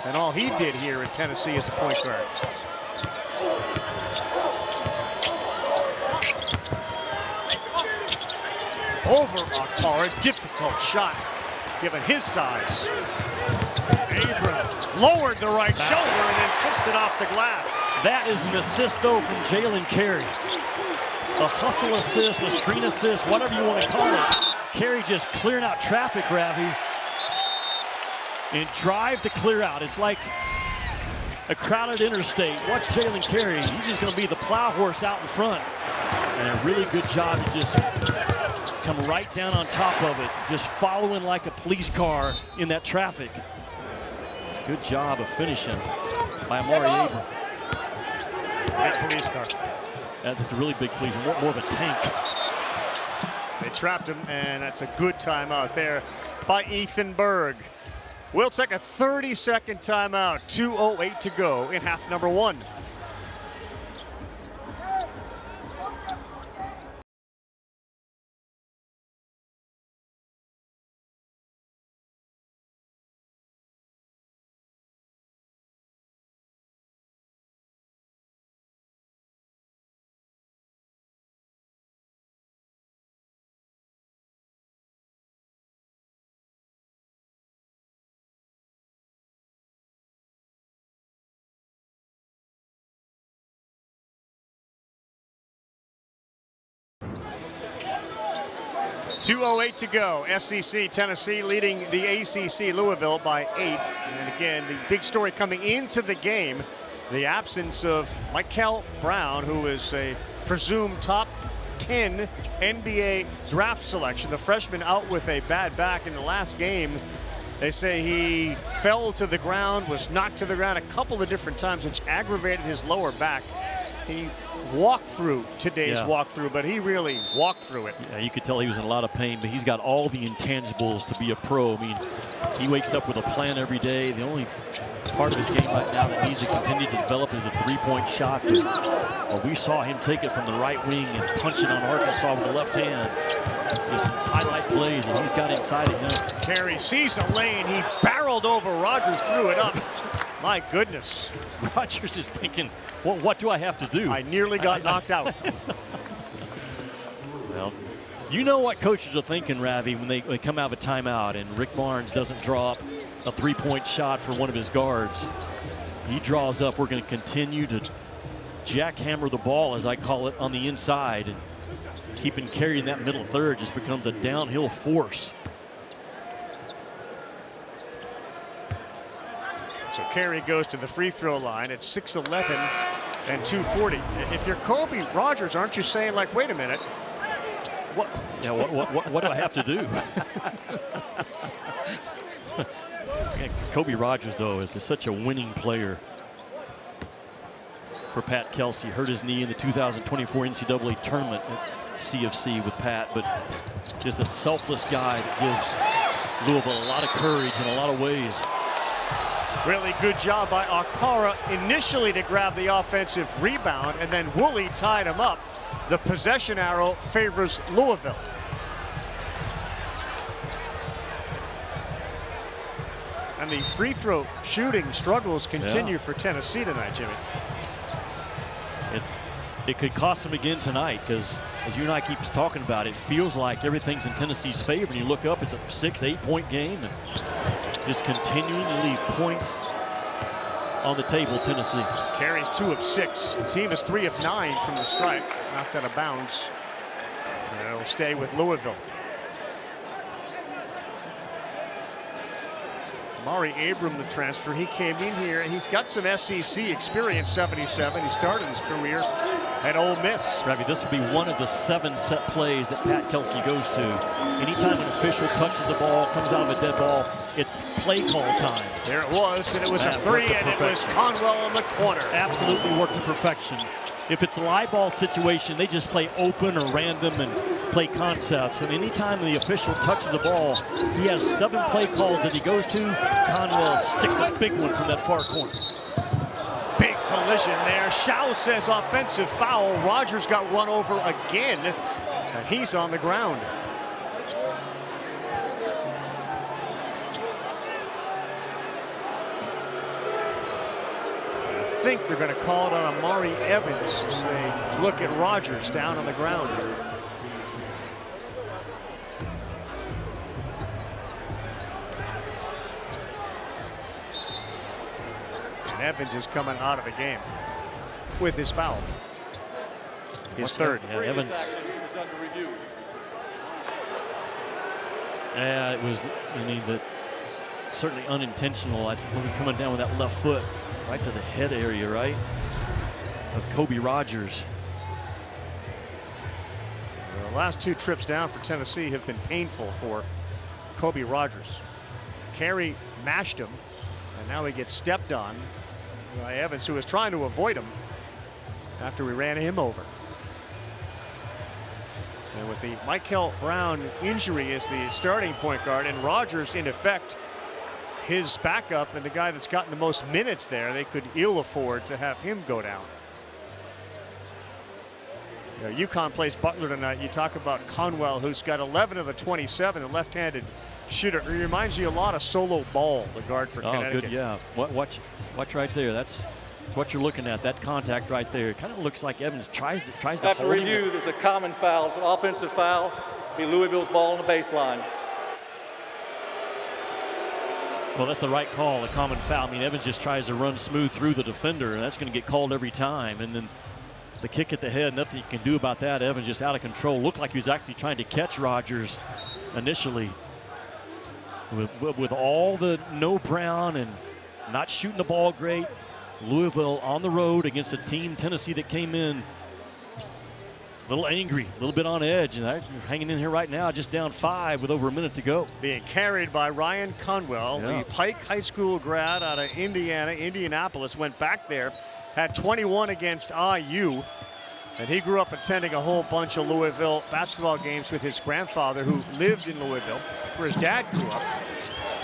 and all he did here at Tennessee as a point guard. Over Akbar's difficult shot, given his size. Abram lowered the right shoulder and then kissed it off the glass. That is an assist, though, from Jalen Carey. A hustle assist, a screen assist, whatever you want to call it. Carey just clearing out traffic, Ravi, and drive to clear out. It's like a crowded interstate. Watch Jalen Carey. He's just going to be the plow horse out in front. And a really good job to just come right down on top of it, just following like a police car in that traffic. Good job of finishing by Amari Abram. Big police car. That's a really big police, more of a tank. They trapped him, and that's a good timeout there by Ethan Berg. We'll take a 30-second timeout. 2:08 to go in half number 1. .208 to go. SEC Tennessee leading the ACC Louisville by 8. And again, the big story coming into the game, the absence of Michael Brown, who is a presumed top 10 NBA draft selection. The freshman out with a bad back in the last game. They say he fell to the ground, was knocked to the ground a couple of different times, which aggravated his lower back. He walked through today's walkthrough, but he really walked through it. Yeah, you could tell he was in a lot of pain, but he's got all the intangibles to be a pro. I mean, he wakes up with a plan every day. The only part of his game right now that needs to continue to develop is a three-point shot. But we saw him take it from the right wing and punch it on Arkansas with the left hand. Just highlight plays, and he's got inside of him. Carey sees a lane. He barreled over Rogers, threw it up. My goodness. Rogers is thinking, well, what do I have to do? I nearly got knocked out. Well, you know what coaches are thinking, Ravi, when they come out of a timeout and Rick Barnes doesn't draw up a three-point shot for one of his guards. He draws up. We're going to continue to jackhammer the ball, as I call it, on the inside. And keeping Carey in that middle third just becomes a downhill force. So Carey goes to the free throw line at 6'11" and 240. If you're Kobe Rogers, aren't you saying, like, wait a minute? What? Yeah, what do I have to do? Kobe Rogers, though, is such a winning player for Pat Kelsey. Hurt his knee in the 2024 NCAA tournament at CFC with Pat, but just a selfless guy that gives Louisville a lot of courage in a lot of ways. Really good job by Okpara initially to grab the offensive rebound, and then Woolley tied him up. The possession arrow favors Louisville. And the free throw shooting struggles continue for Tennessee tonight, Jimmy. It could cost them again tonight, because as you and I keep talking about, it feels like everything's in Tennessee's favor. And you look up, it's a 6-8 point game, and just continuing to leave points on the table, Tennessee. Carey's 2 of 6. The team is 3 of 9 from the stripe. Knocked out of bounds. And it'll stay with Louisville. Amari Abram, the transfer, he came in here. He's got some SEC experience, 77. He started his career at Ole Miss. Ravi, this will be one of the 7 set plays that Pat Kelsey goes to. Anytime an official touches the ball, comes out of a dead ball, it's play call time. There it was, and it was a 3, and it was Conwell in the corner. Absolutely worked to perfection. If it's a live ball situation, they just play open or random and play concepts. But anytime the official touches the ball, he has 7 play calls that he goes to. Conwell sticks a big one from that far corner. Big collision there. Shao says offensive foul. Rogers got run over again, and he's on the ground. I think they're going to call it on Amari Evans as they look at Rogers down on the ground. And Evans is coming out of the game with his foul. His third. Yeah, Evans. Yeah, it was, I mean, certainly unintentional. I think coming down with that left foot right to the head area, right, of Kobe Rogers. The last 2 trips down for Tennessee have been painful for Kobe Rogers. Carey mashed him, and now he gets stepped on by Evans, who was trying to avoid him after we ran him over. And with the Michael Brown injury as the starting point guard, and Rogers in effect his backup and the guy that's gotten the most minutes there, they could ill afford to have him go down. You know, UConn plays Butler tonight. You talk about Conwell, who's got 11 of the 27, a left-handed shooter. It reminds you a lot of Solo Ball, the guard for Connecticut. Good, yeah. Watch right there. That's what you're looking at. That contact right there. It kind of looks like Evans tries to After review, there's a common foul. It's an offensive foul. Be Louisville's ball on the baseline. Well, that's the right call, a common foul. I mean, Evans just tries to run smooth through the defender, and that's going to get called every time. And then the kick at the head, nothing you can do about that. Evans just out of control. Looked like he was actually trying to catch Rogers initially. With all the no Brown and not shooting the ball great, Louisville on the road against a team, Tennessee, that came in a little angry, a little bit on edge, and they're hanging in here right now, just down 5 with over a minute to go. Being carried by Ryan Conwell, the Pike High School grad out of Indiana, Indianapolis, went back there, had 21 against IU. And he grew up attending a whole bunch of Louisville basketball games with his grandfather, who lived in Louisville, where his dad grew up.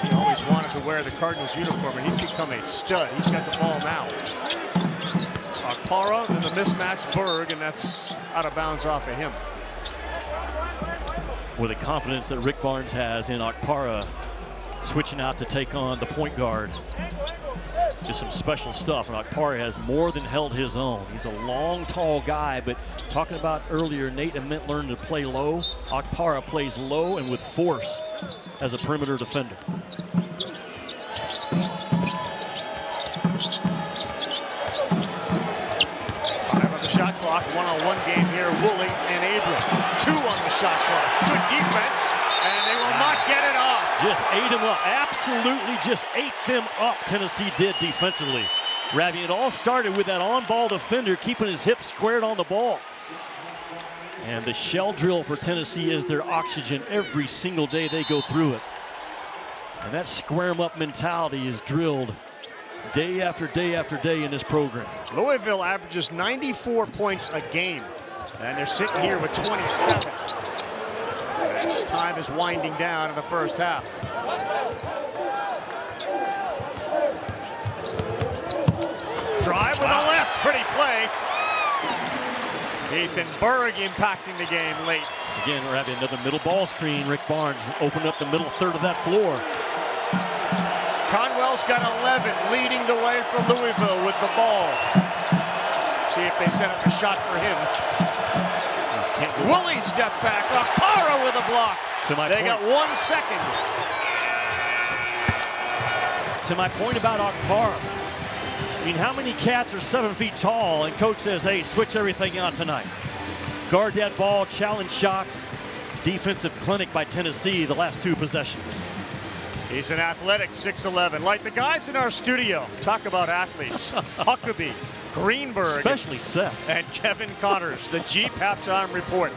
He always wanted to wear the Cardinals uniform, and he's become a stud. He's got the ball now. Akpara, then the mismatch Berg, and that's out of bounds off of him. With the confidence that Rick Barnes has in Akpara, switching out to take on the point guard. Just some special stuff, and Akpara has more than held his own. He's a long, tall guy, but talking about earlier, Nate and Mint learned to play low. Akpara plays low and with force as a perimeter defender. 5 on the shot clock, 1-on-1 game here. Woolley and Abram, 2 on the shot clock. Good defense, and they will not get it off. Just ate them up, absolutely just ate them up, Tennessee did defensively. Ravi, it all started with that on-ball defender keeping his hips squared on the ball. And the shell drill for Tennessee is their oxygen every single day they go through it. And that square 'em up mentality is drilled day after day after day in this program. Louisville averages 94 points a game, and they're sitting here with 27. As time is winding down in the first half. Drive with a left, pretty play. Ethan Berg impacting the game late. Again, we're having another middle ball screen. Rick Barnes opened up the middle third of that floor. Conwell's got 11, leading the way for Louisville with the ball. See if they set up a shot for him. Woolley step back. Akpara with a block. They got 1 second. To my point about Akpara, I mean, how many cats are 7 feet tall and coach says, hey, switch everything out tonight? Guard that ball, challenge shots. Defensive clinic by Tennessee the last 2 possessions. He's an athletic 6'11", like the guys in our studio. Talk about athletes. Huckabee, Greenberg, especially Seth, and Kevin Connors. The Jeep halftime report.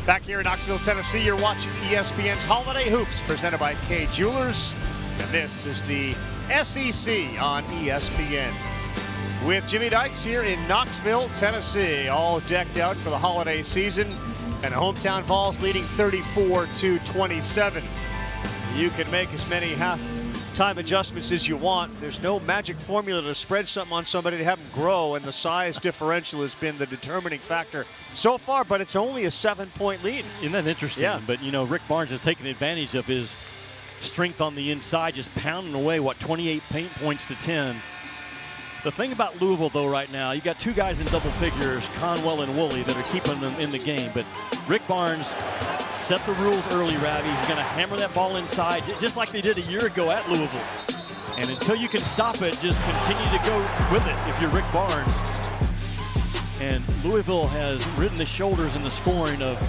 Back here in Knoxville, Tennessee, you're watching ESPN's Holiday Hoops, presented by K Jewelers. And this is the SEC on ESPN. With Jimmy Dykes here in Knoxville, Tennessee, all decked out for the holiday season. And the hometown Vols leading 34-27. You can make as many half-time adjustments as you want. There's no magic formula to spread something on somebody to have them grow, and the size differential has been the determining factor so far, but it's only a 7-point lead. Isn't that interesting? Yeah. But, you know, Rick Barnes has taken advantage of his strength on the inside, just pounding away, 28 paint points to 10. The thing about Louisville, though, right now, you got two guys in double figures, Conwell and Woolley, that are keeping them in the game. But Rick Barnes set the rules early, Ravi. He's going to hammer that ball inside, just like they did a year ago at Louisville. And until you can stop it, just continue to go with it if you're Rick Barnes. And Louisville has ridden the shoulders in the scoring of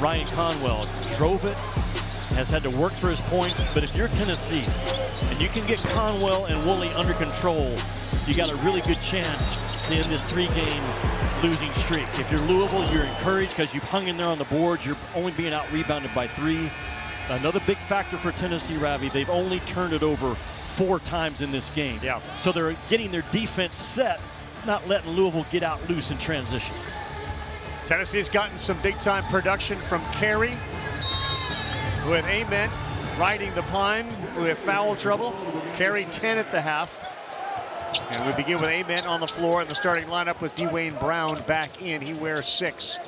Ryan Conwell. Drove it, has had to work for his points. But if you're Tennessee and you can get Conwell and Woolley under control, you got a really good chance to end this 3-game losing streak. If you're Louisville, you're encouraged because you've hung in there on the boards. You're only being out-rebounded by 3. Another big factor for Tennessee, Ravi, they've only turned it over 4 times in this game. Yeah. So they're getting their defense set, not letting Louisville get out loose in transition. Tennessee's gotten some big-time production from Carey, with Amen riding the pine with foul trouble. Carey 10 at the half. And we begin with Amen on the floor in the starting lineup with Dwayne Brown back in. He wears 6.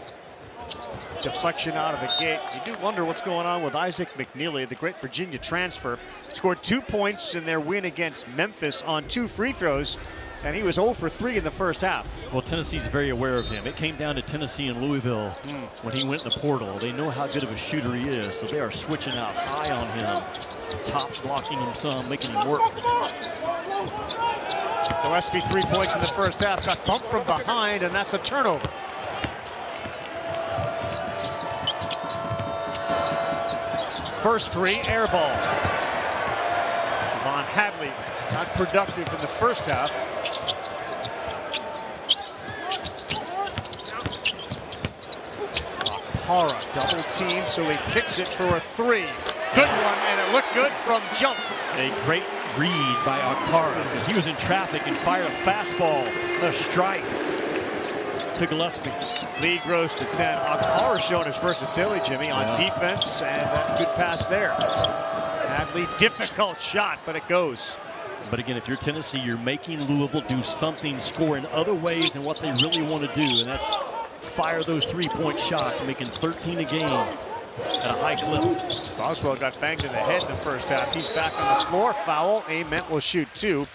Deflection out of the gate. You do wonder what's going on with Isaac McNeely, the great Virginia transfer. Scored 2 points in their win against Memphis on 2 free throws, and he was 0 for 3 in the first half. Well, Tennessee's very aware of him. It came down to Tennessee and Louisville when he went in the portal. They know how good of a shooter he is, so they are switching out high on him. Tops blocking him some, making him work. Gillespie 3 points in the first half, got bumped from behind, and that's a turnover. First 3, air ball. Von Hadley not productive in the first half. Akpara double team, so he kicks it for a 3. Good one, and it looked good from jump. A great read by Akpara because he was in traffic and fired a fastball, a strike to Gillespie. Lead grows to 10. Akpara showing his versatility, Jimmy, on defense, and a good pass there. Hadley, difficult shot, but it goes. But again, if you're Tennessee, you're making Louisville do something, score in other ways than what they really want to do, and that's fire those 3-point shots, making 13 a game at a high clip. Boswell got banged in the head in the first half. He's back on the floor. Foul. Amen will shoot 2.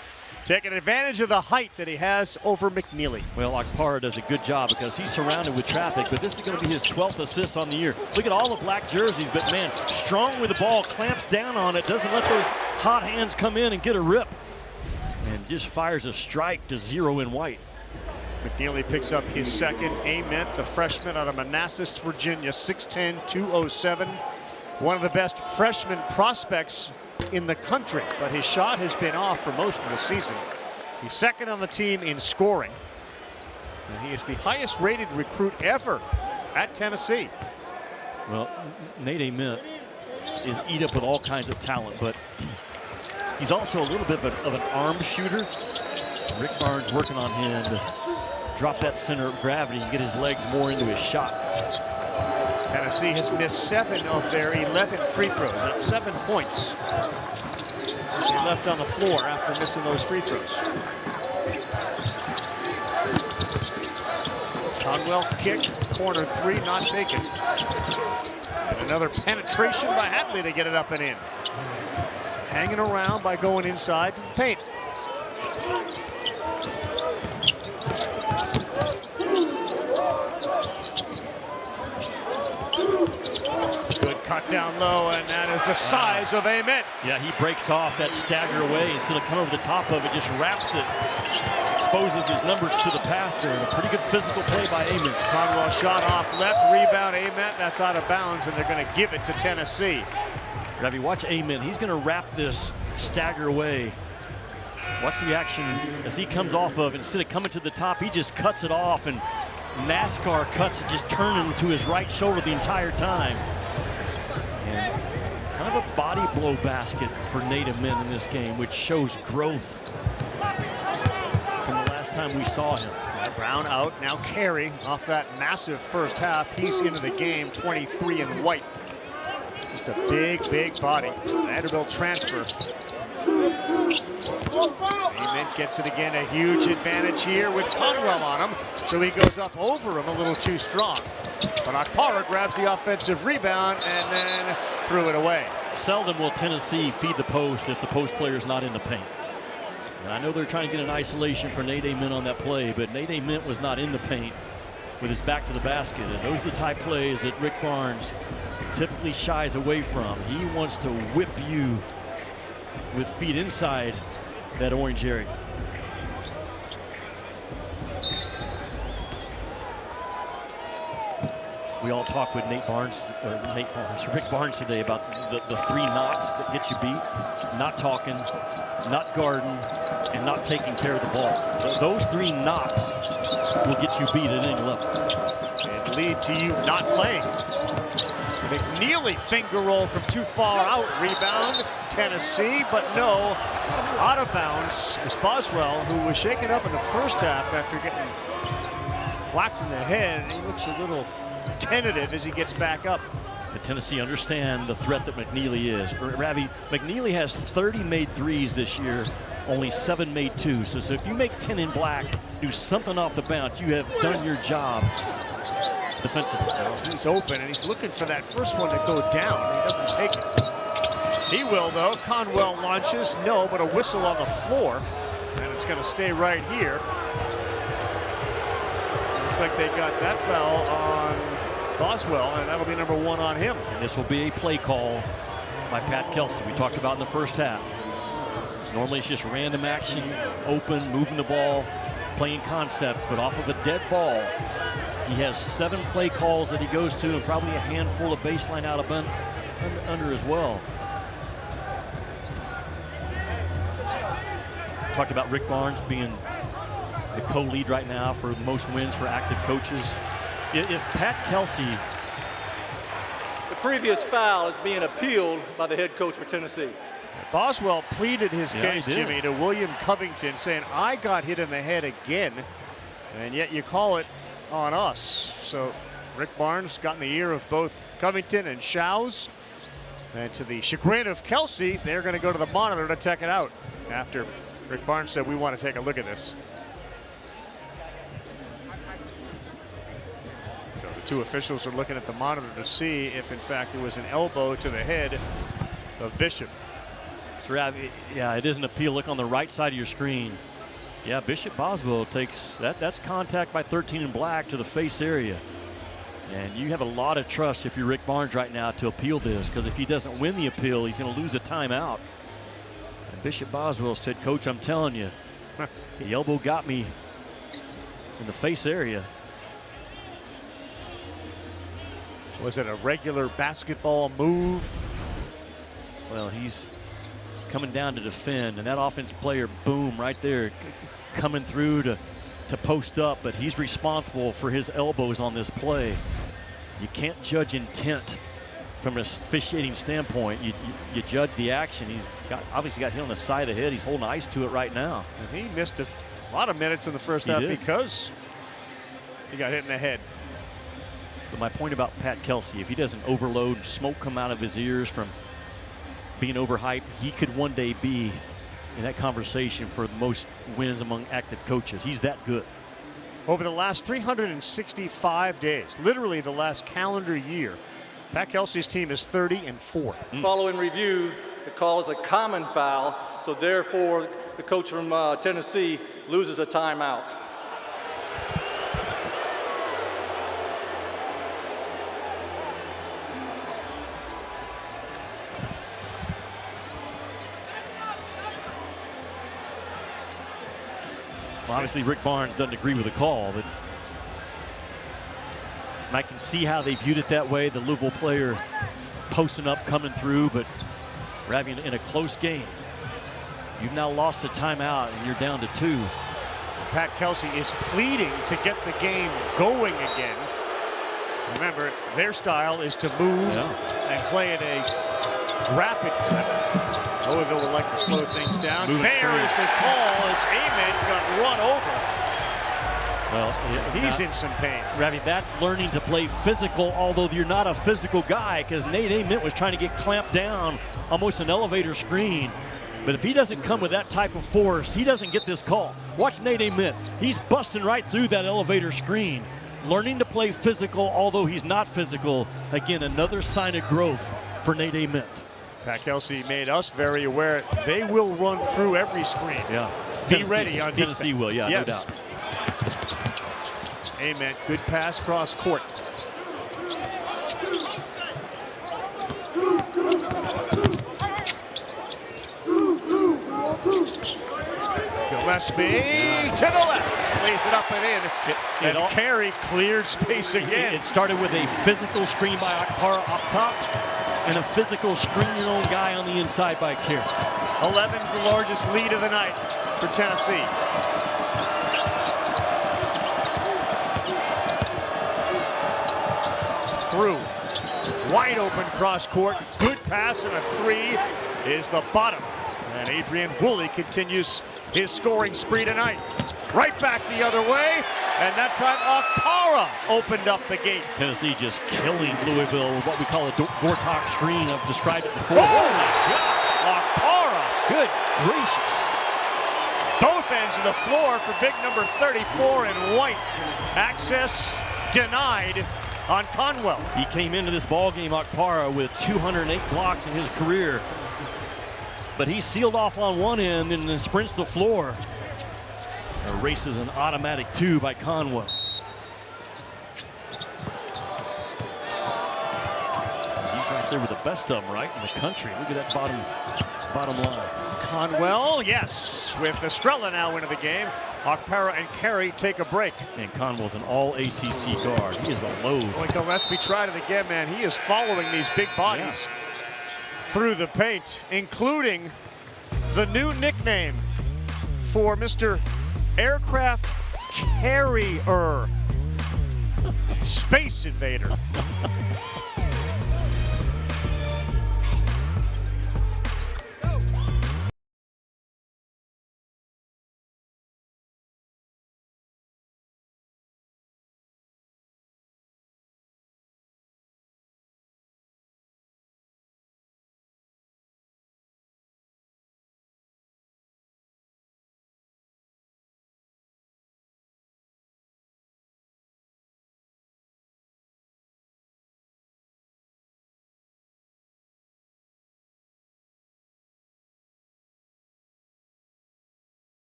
Taking advantage of the height that he has over McNeely. Well, Akpara does a good job because he's surrounded with traffic, but this is going to be his 12th assist on the year. Look at all the black jerseys, but man, strong with the ball, clamps down on it, doesn't let those hot hands come in and get a rip, and just fires a strike to 0 in white. McNeely picks up his second. Amen, the freshman out of Manassas, Virginia, 6'10", 207. One of the best freshman prospects in the country, but his shot has been off for most of the season. He's second on the team in scoring, and he is the highest rated recruit ever at Tennessee. Well, Nate Ament is eat up with all kinds of talent, but he's also a little bit of an arm shooter. Rick Barnes working on him to drop that center of gravity and get his legs more into his shot. Tennessee has missed 7 of their 11 free throws. That's 7 points. He left on the floor after missing those free throws. Conwell kick, corner 3, not taken. And another penetration by Hadley to get it up and in. Hanging around by going inside to the paint. Good cut down low, and that is the size of Amen. Yeah, he breaks off that stagger away. Instead of coming over the top of it, just wraps it. Exposes his numbers to the passer. And a pretty good physical play by Amen. Conwell shot off left, rebound Amen. That's out of bounds, and they're going to give it to Tennessee. Ravi, watch Amen. He's going to wrap this stagger away. Watch the action as he comes off of it. Instead of coming to the top, he just cuts it off and NASCAR cuts it, just turning to his right shoulder the entire time. And kind of a body blow basket for Nate Amin in this game, which shows growth from the last time we saw him. Brown out, now Carey off that massive first half. He's into the game, 23 in white. Just a big, big body. Vanderbilt transfer. Amen gets it again, a huge advantage here with Conwell on him. So he goes up over him a little too strong. But Akpara grabs the offensive rebound and then threw it away. Seldom will Tennessee feed the post if the post player is not in the paint. And I know they're trying to get an isolation for Nate Amin on that play, but Nate Amin was not in the paint with his back to the basket. And those are the type plays that Rick Barnes typically shies away from. He wants to whip you with feet inside that orange area. We all talk with Rick Barnes today about the three knocks that get you beat. Not talking, not guarding, and not taking care of the ball. So those three knocks will get you beat at any level. And lead to you not playing. McNeely finger roll from too far out. Rebound, Tennessee, but no. Out of bounds was Boswell, who was shaken up in the first half after getting whacked in the head. And he looks a little tentative as he gets back up. But Tennessee understand the threat that McNeely is. Ravi, McNeely has 30 made threes this year, only 7 made twos. So if you make 10 in black, do something off the bounce, you have done your job defensively. He's open and he's looking for that first one to go down. He doesn't take it. He will though. Conwell launches, no, but a whistle on the floor. And it's going to stay right here. Looks like they got that foul on Boswell, and that'll be number 1 on him. And this will be a play call by Pat Kelsey. We talked about in the first half. Normally it's just random action, open, moving the ball, playing concept, but off of a dead ball, he has 7 play calls that he goes to and probably a handful of baseline out of under as well. Talked about Rick Barnes being the co-lead right now for most wins for active coaches. If Pat Kelsey... The previous foul is being appealed by the head coach for Tennessee. Boswell pleaded his case, Jimmy, to William Covington, saying, I got hit in the head again, and yet you call it on us. So Rick Barnes got in the ear of both Covington and Shows. And to the chagrin of Kelsey, they're going to go to the monitor to check it out after Rick Barnes said, we want to take a look at this. So the two officials are looking at the monitor to see if, in fact, there was an elbow to the head of Bishop. Yeah, it is an appeal. Look on the right side of your screen. Yeah, Bishop Boswell takes that. That's contact by 13 in black to the face area. And you have a lot of trust if you're Rick Barnes right now to appeal this, because if he doesn't win the appeal, he's going to lose a timeout. And Bishop Boswell said, Coach, I'm telling you, the elbow got me in the face area. Was it a regular basketball move? Well, he's coming down to defend, and that offense player, boom, right there, coming through to post up, but he's responsible for his elbows on this play. You can't judge intent from an officiating standpoint. You judge the action. He's obviously got hit on the side of the head. He's holding ice to it right now. And he missed a lot of minutes in the first half because he got hit in the head. But my point about Pat Kelsey, if he doesn't overload, smoke come out of his ears from being overhyped, he could one day be in that conversation for the most wins among active coaches. He's that good. Over the last 365 days, literally the last calendar year, Pat Kelsey's team is 30-4. Following review, the call is a common foul, so therefore the coach from Tennessee loses a timeout. Well, obviously, Rick Barnes doesn't agree with the call, but I can see how they viewed it that way. The Louisville player posting up, coming through, but we're having in a close game. You've now lost a timeout, and you're down to 2. Pat Kelsey is pleading to get the game going again. Remember, their style is to move and play at a rapid clip. Louisville would like to slow things down. There is the call as Amen got run over. Well, he's in some pain. Ravi, that's learning to play physical, although you're not a physical guy, because Nate Ament was trying to get clamped down, almost an elevator screen. But if he doesn't come with that type of force, he doesn't get this call. Watch Nate Ament. He's busting right through that elevator screen. Learning to play physical, although he's not physical. Again, another sign of growth for Nate Ament. Pat Kelsey made us very aware they will run through every screen. Yeah. Be ready on Tennessee will, yes. No doubt. Amen. Good pass cross court. Gillespie to the left. Lays it up and in. And Carey cleared space again. It started with a physical screen by Okpara up top and a physical screen your own guy on the inside by Carey. 11's the largest lead of the night for Tennessee. Through. Wide open cross court. Good pass and a three is the bottom. And Adrian Woolley continues his scoring spree tonight. Right back the other way. And that time Okpara opened up the gate. Tennessee just killing Louisville with what we call a Gortok screen. I've described it before. Oh my God! Okpara. Good gracious. Both ends of the floor for big number 34 in white. Access denied on Conwell. He came into this ball game, Okpara, with 208 blocks in his career. But he sealed off on one end and then sprints the floor. Erases an automatic two by Conwell. He's right there with the best of them, right, in the country. Look at that bottom line. Conwell, yes, with Estrella now into the game. Okpara and Carey take a break. And Conwell's an all-ACC guard. He is a load. Boy, Gillespie tried it again, man. He is following these big bodies through the paint, including the new nickname for Mr. Aircraft Carrier. Space Invader.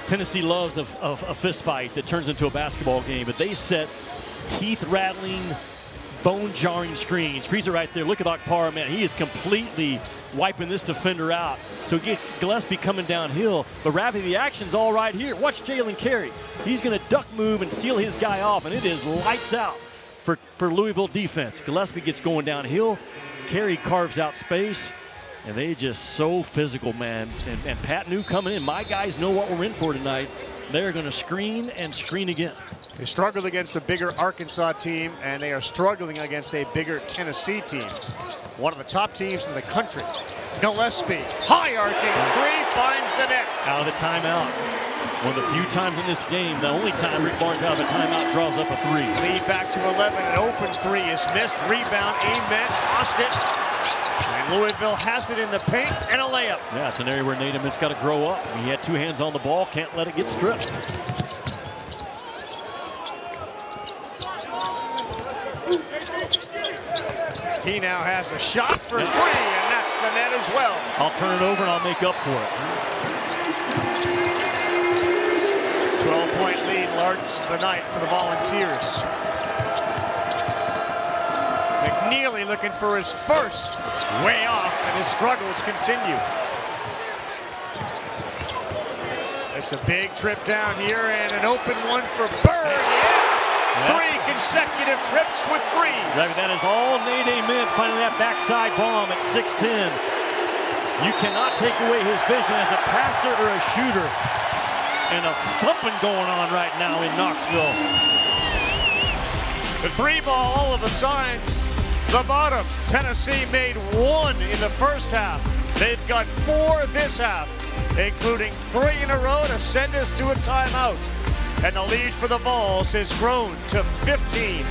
Tennessee loves a fist fight that turns into a basketball game, but they set teeth-rattling, bone-jarring screens. Freezer right there. Look at Akpara, man. He is completely wiping this defender out. So he gets Gillespie coming downhill, but Ravi, the action's all right here. Watch Jalen Carey. He's going to duck move and seal his guy off, and it is lights out for Louisville defense. Gillespie gets going downhill. Carey carves out space. And they just so physical, man. And Pat New coming in. My guys know what we're in for tonight. They're going to screen and screen again. They struggled against a bigger Arkansas team, and they are struggling against a bigger Tennessee team. One of the top teams in the country. Gillespie, high arcing three, finds the net. Out of the timeout. One of the few times in this game, the only time Rick Barnes out of the timeout draws up a three. Lead back to 11. An open three is missed. Rebound, Amen, lost it. And Louisville has it in the paint and a layup. Yeah, it's an area where Nate Ament's got to grow up. He had two hands on the ball, can't let it get stripped. He now has a shot for three, and that's the net as well. I'll turn it over and I'll make up for it. 12-point lead, largest of the night for the Volunteers. McNeely looking for his first, way off, and his struggles continue. It's a big trip down here, and an open one for Bird. Yeah! Three consecutive trips with threes. That is all Nate Ament, finding that backside bomb at 6'10". You cannot take away his vision as a passer or a shooter. And a thumping going on right now in Knoxville. The three ball, all of the signs. The bottom. Tennessee made one in the first half. They've got four this half, including three in a row to send us to a timeout. And the lead for the Vols has grown to 15.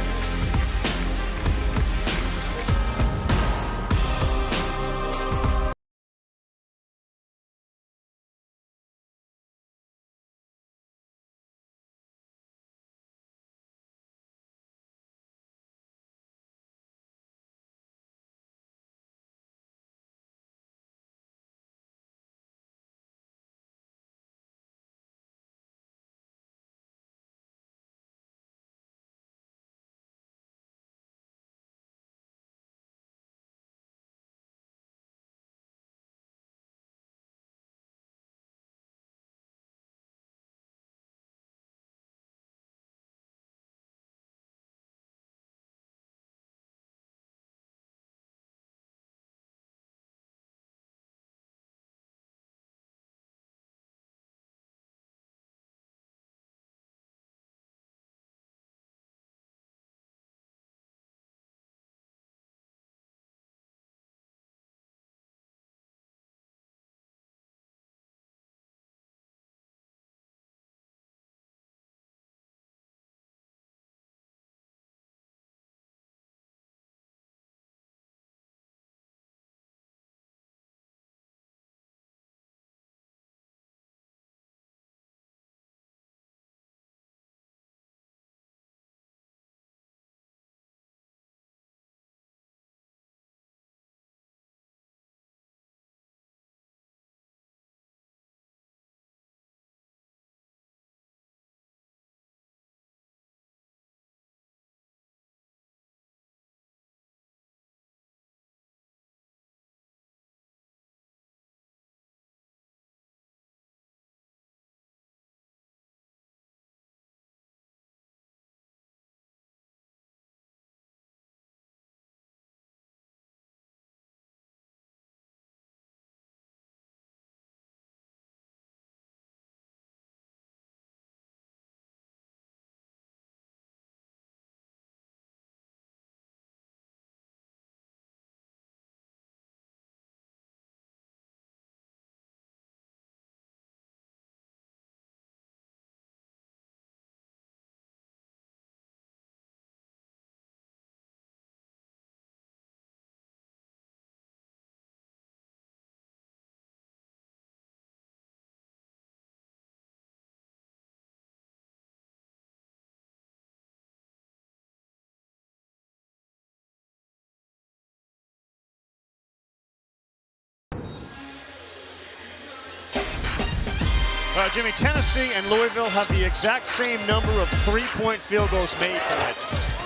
Jimmy, Tennessee and Louisville have the exact same number of three-point field goals made tonight.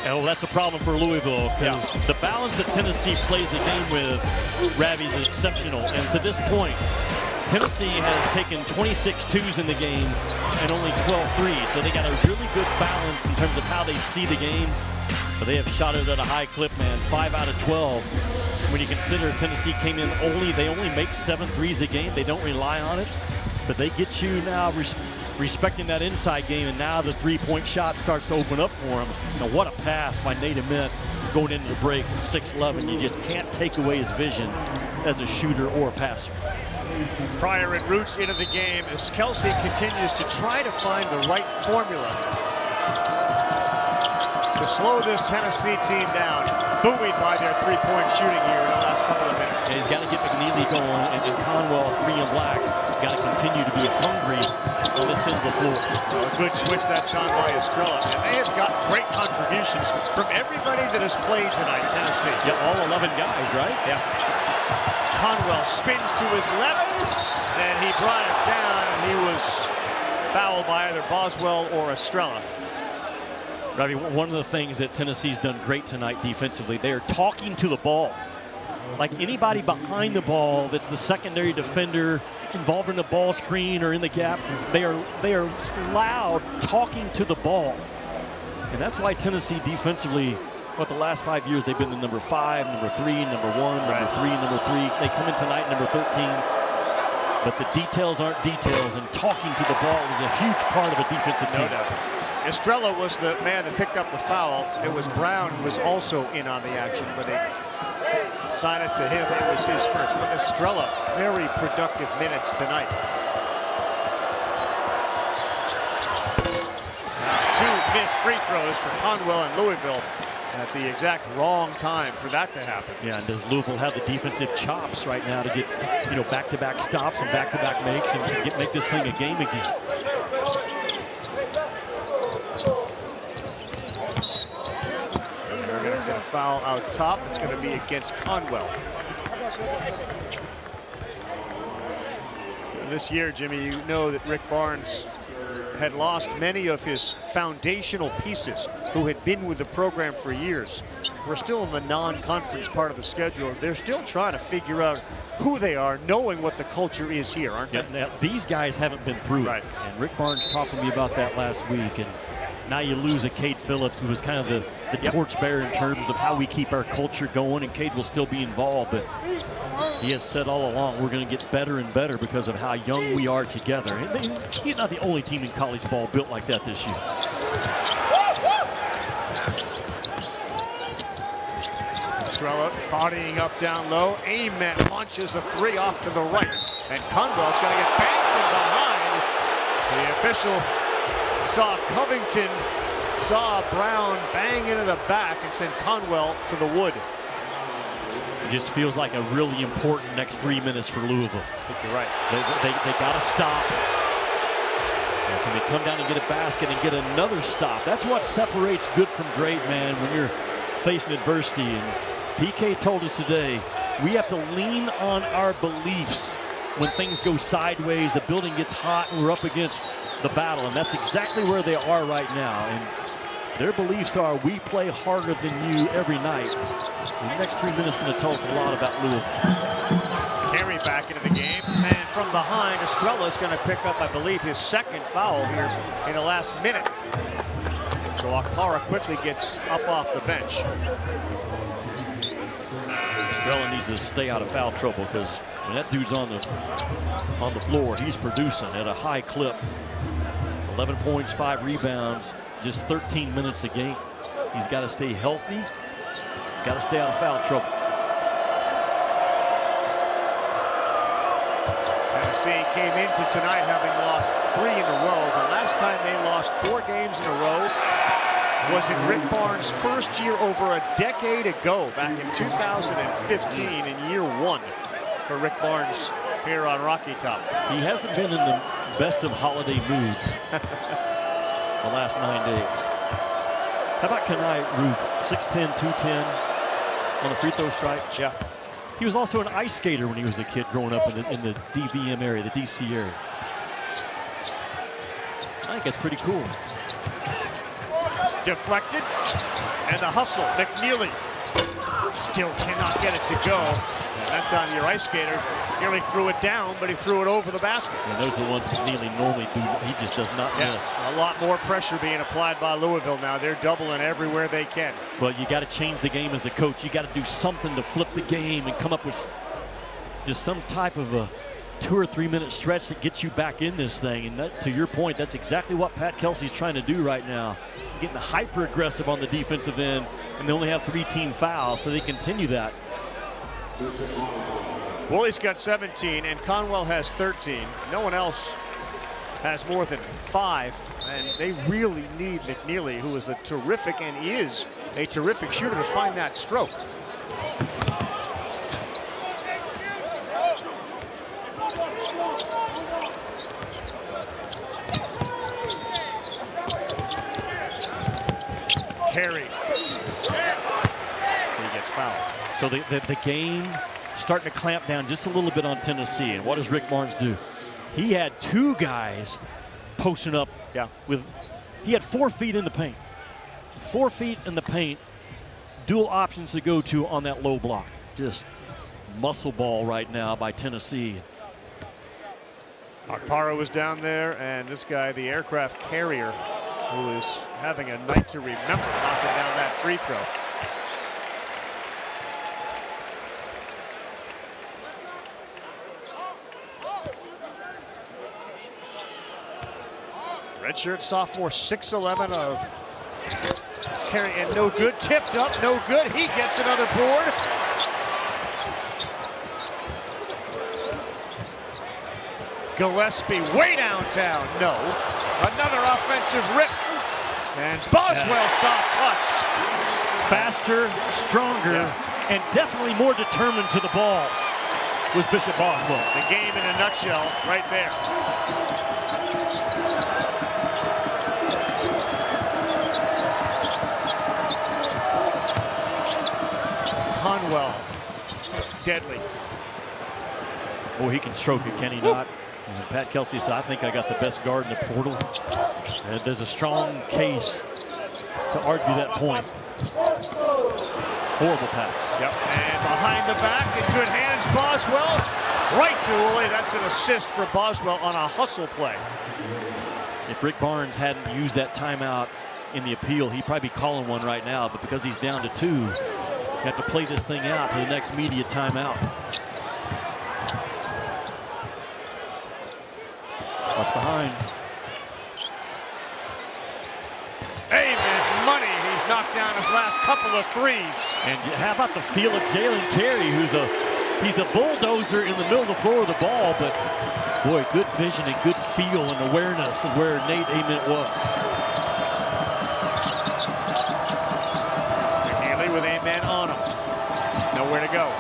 Oh, that's a problem for Louisville because the balance that Tennessee plays the game with, Ravi, is exceptional. And to this point, Tennessee has taken 26 twos in the game and only 12 threes. So they got a really good balance in terms of how they see the game. But they have shot it at a high clip, man. 5 out of 12. When you consider Tennessee came in they only make 7 threes a game. They don't rely on it. But they get you now respecting that inside game, and now the three-point shot starts to open up for them. Now, what a pass by Nate Ament going into the break with 6'11". You just can't take away his vision as a shooter or a passer. Pryor and Roots into the game as Kelsey continues to try to find the right formula to slow this Tennessee team down, buoyed by their three-point shooting here in the last couple of minutes. And he's got to get McNeely going, and Conwell, 3 and black, got to continue to be hungry on this end of the floor. A good switch that time by Estrella. And they have got great contributions from everybody that has played tonight, Tennessee. Yeah, all 11 guys, right? Yeah. Conwell spins to his left, and he brought it down, and he was fouled by either Boswell or Estrella. Ravi, one of the things that Tennessee's done great tonight defensively, they are talking to the ball. Like anybody behind the ball that's the secondary defender involved in the ball screen or in the gap, they are loud talking to the ball. And that's why Tennessee defensively, the last 5 years, they've been the number 5, number 3, number 1, number 3, number 3. They come in tonight number 13. But the details aren't details, and talking to the ball is a huge part of a defensive team. No doubt. Estrella was the man that picked up the foul. It was Brown who was also in on the action, but they signed it to him. It was his first. But Estrella, very productive minutes tonight. 2 missed free throws for Conwell and Louisville at the exact wrong time for that to happen. Yeah, and does Louisville have the defensive chops right now to get, back-to-back stops and back-to-back makes and make this thing a game again? They're going to get a foul out top. It's going to be against Conwell. This year, Jimmy, you know that Rick Barnes had lost many of his foundational pieces who had been with the program for years. We're still in the non-conference part of the schedule. They're still trying to figure out who they are, knowing what the culture is here, aren't they? Now, these guys haven't been through it. And Rick Barnes talked to me about that last week. And now you lose a Cade Phillips, who was kind of the torchbearer in terms of how we keep our culture going, and Cade will still be involved. But he has said all along, we're going to get better and better because of how young we are together. And he's not the only team in college ball built like that this year. Estrella bodying up down low. Ament launches a 3 off to the right. And Conwell's going to get banged from behind. The official saw Covington, saw Brown bang into the back and send Conwell to the wood. It just feels like a really important next 3 minutes for Louisville. I think you're right. They got to stop. And can they come down and get a basket and get another stop? That's what separates good from great, man, when you're facing adversity. And PK told us today, we have to lean on our beliefs when things go sideways, the building gets hot, and we're up against the battle. And that's exactly where they are right now. And their beliefs are, we play harder than you every night. The next 3 minutes is going to tell us a lot about Louisville. Carey back into the game, and from behind, Estrella is going to pick up, I believe, his second foul here in the last minute. So Akpara quickly gets up off the bench. Estrella needs to stay out of foul trouble, because when that dude's on the floor, he's producing at a high clip. 11 points, 5 rebounds, just 13 minutes a game. He's got to stay healthy, got to stay out of foul trouble. Tennessee came into tonight having lost 3 in a row. The last time they lost 4 games in a row was in Rick Barnes' first year over a decade ago, back in 2015 in year 1 for Rick Barnes here on Rocky Top. He hasn't been in the best of holiday moods the last 9 days. How about Kenai Ruth, 6'10", 210 on the free throw stripe? Yeah. He was also an ice skater when he was a kid growing up in the DVM area, the DC area. I think that's pretty cool. Deflected, and the hustle. McNeely still cannot get it to go. And that's on your ice skater. Nearly threw it down, but he threw it over the basket. And those are the ones McNeely normally do. He just does not miss. A lot more pressure being applied by Louisville now. They're doubling everywhere they can. But you got to change the game as a coach. You got to do something to flip the game and come up with just some type of a 2 or 3 minute stretch that gets you back in this thing. And that, to your point, that's exactly what Pat Kelsey's trying to do right now. Getting hyper aggressive on the defensive end, and they only have 3 team fouls, so they continue that. Wooley's got 17, and Conwell has 13. No one else has more than 5, and they really need McNeely, who is a terrific and is a terrific shooter, to find that stroke. Carey. He gets fouled. So the game starting to clamp down just a little bit on Tennessee. And what does Rick Barnes do? He had 2 guys posting up. Yeah. He had 4 feet in the paint. 4 feet in the paint. Dual options to go to on that low block. Just muscle ball right now by Tennessee. Okpara was down there, and this guy, the aircraft carrier, who is having a night to remember, knocking down that free throw. Redshirt sophomore, 6'11" of Carey, and no good. Tipped up, no good. He gets another board. Gillespie way downtown. No. Another offensive rip. And Boswell soft touch. Faster, stronger, and definitely more determined to the ball was Bishop Boswell. The game in a nutshell right there. Conwell, deadly. Oh, he can stroke it, can he not? And Pat Kelsey said, I think I got the best guard in the portal. And there's a strong case to argue that point. Horrible pass. Yep, and behind the back in good hands, Boswell. Right to Woolley. That's an assist for Boswell on a hustle play. If Rick Barnes hadn't used that timeout in the appeal, he'd probably be calling one right now. But because he's down to 2, you have to play this thing out to the next media timeout. Watch behind. Amen. Money. He's knocked down his last couple of threes. And how about the feel of Jalen Carey, he's a bulldozer in the middle of the floor of the ball, but boy, good vision and good feel and awareness of where Nate Ament was. McNeely with Ament on him. Nowhere to go.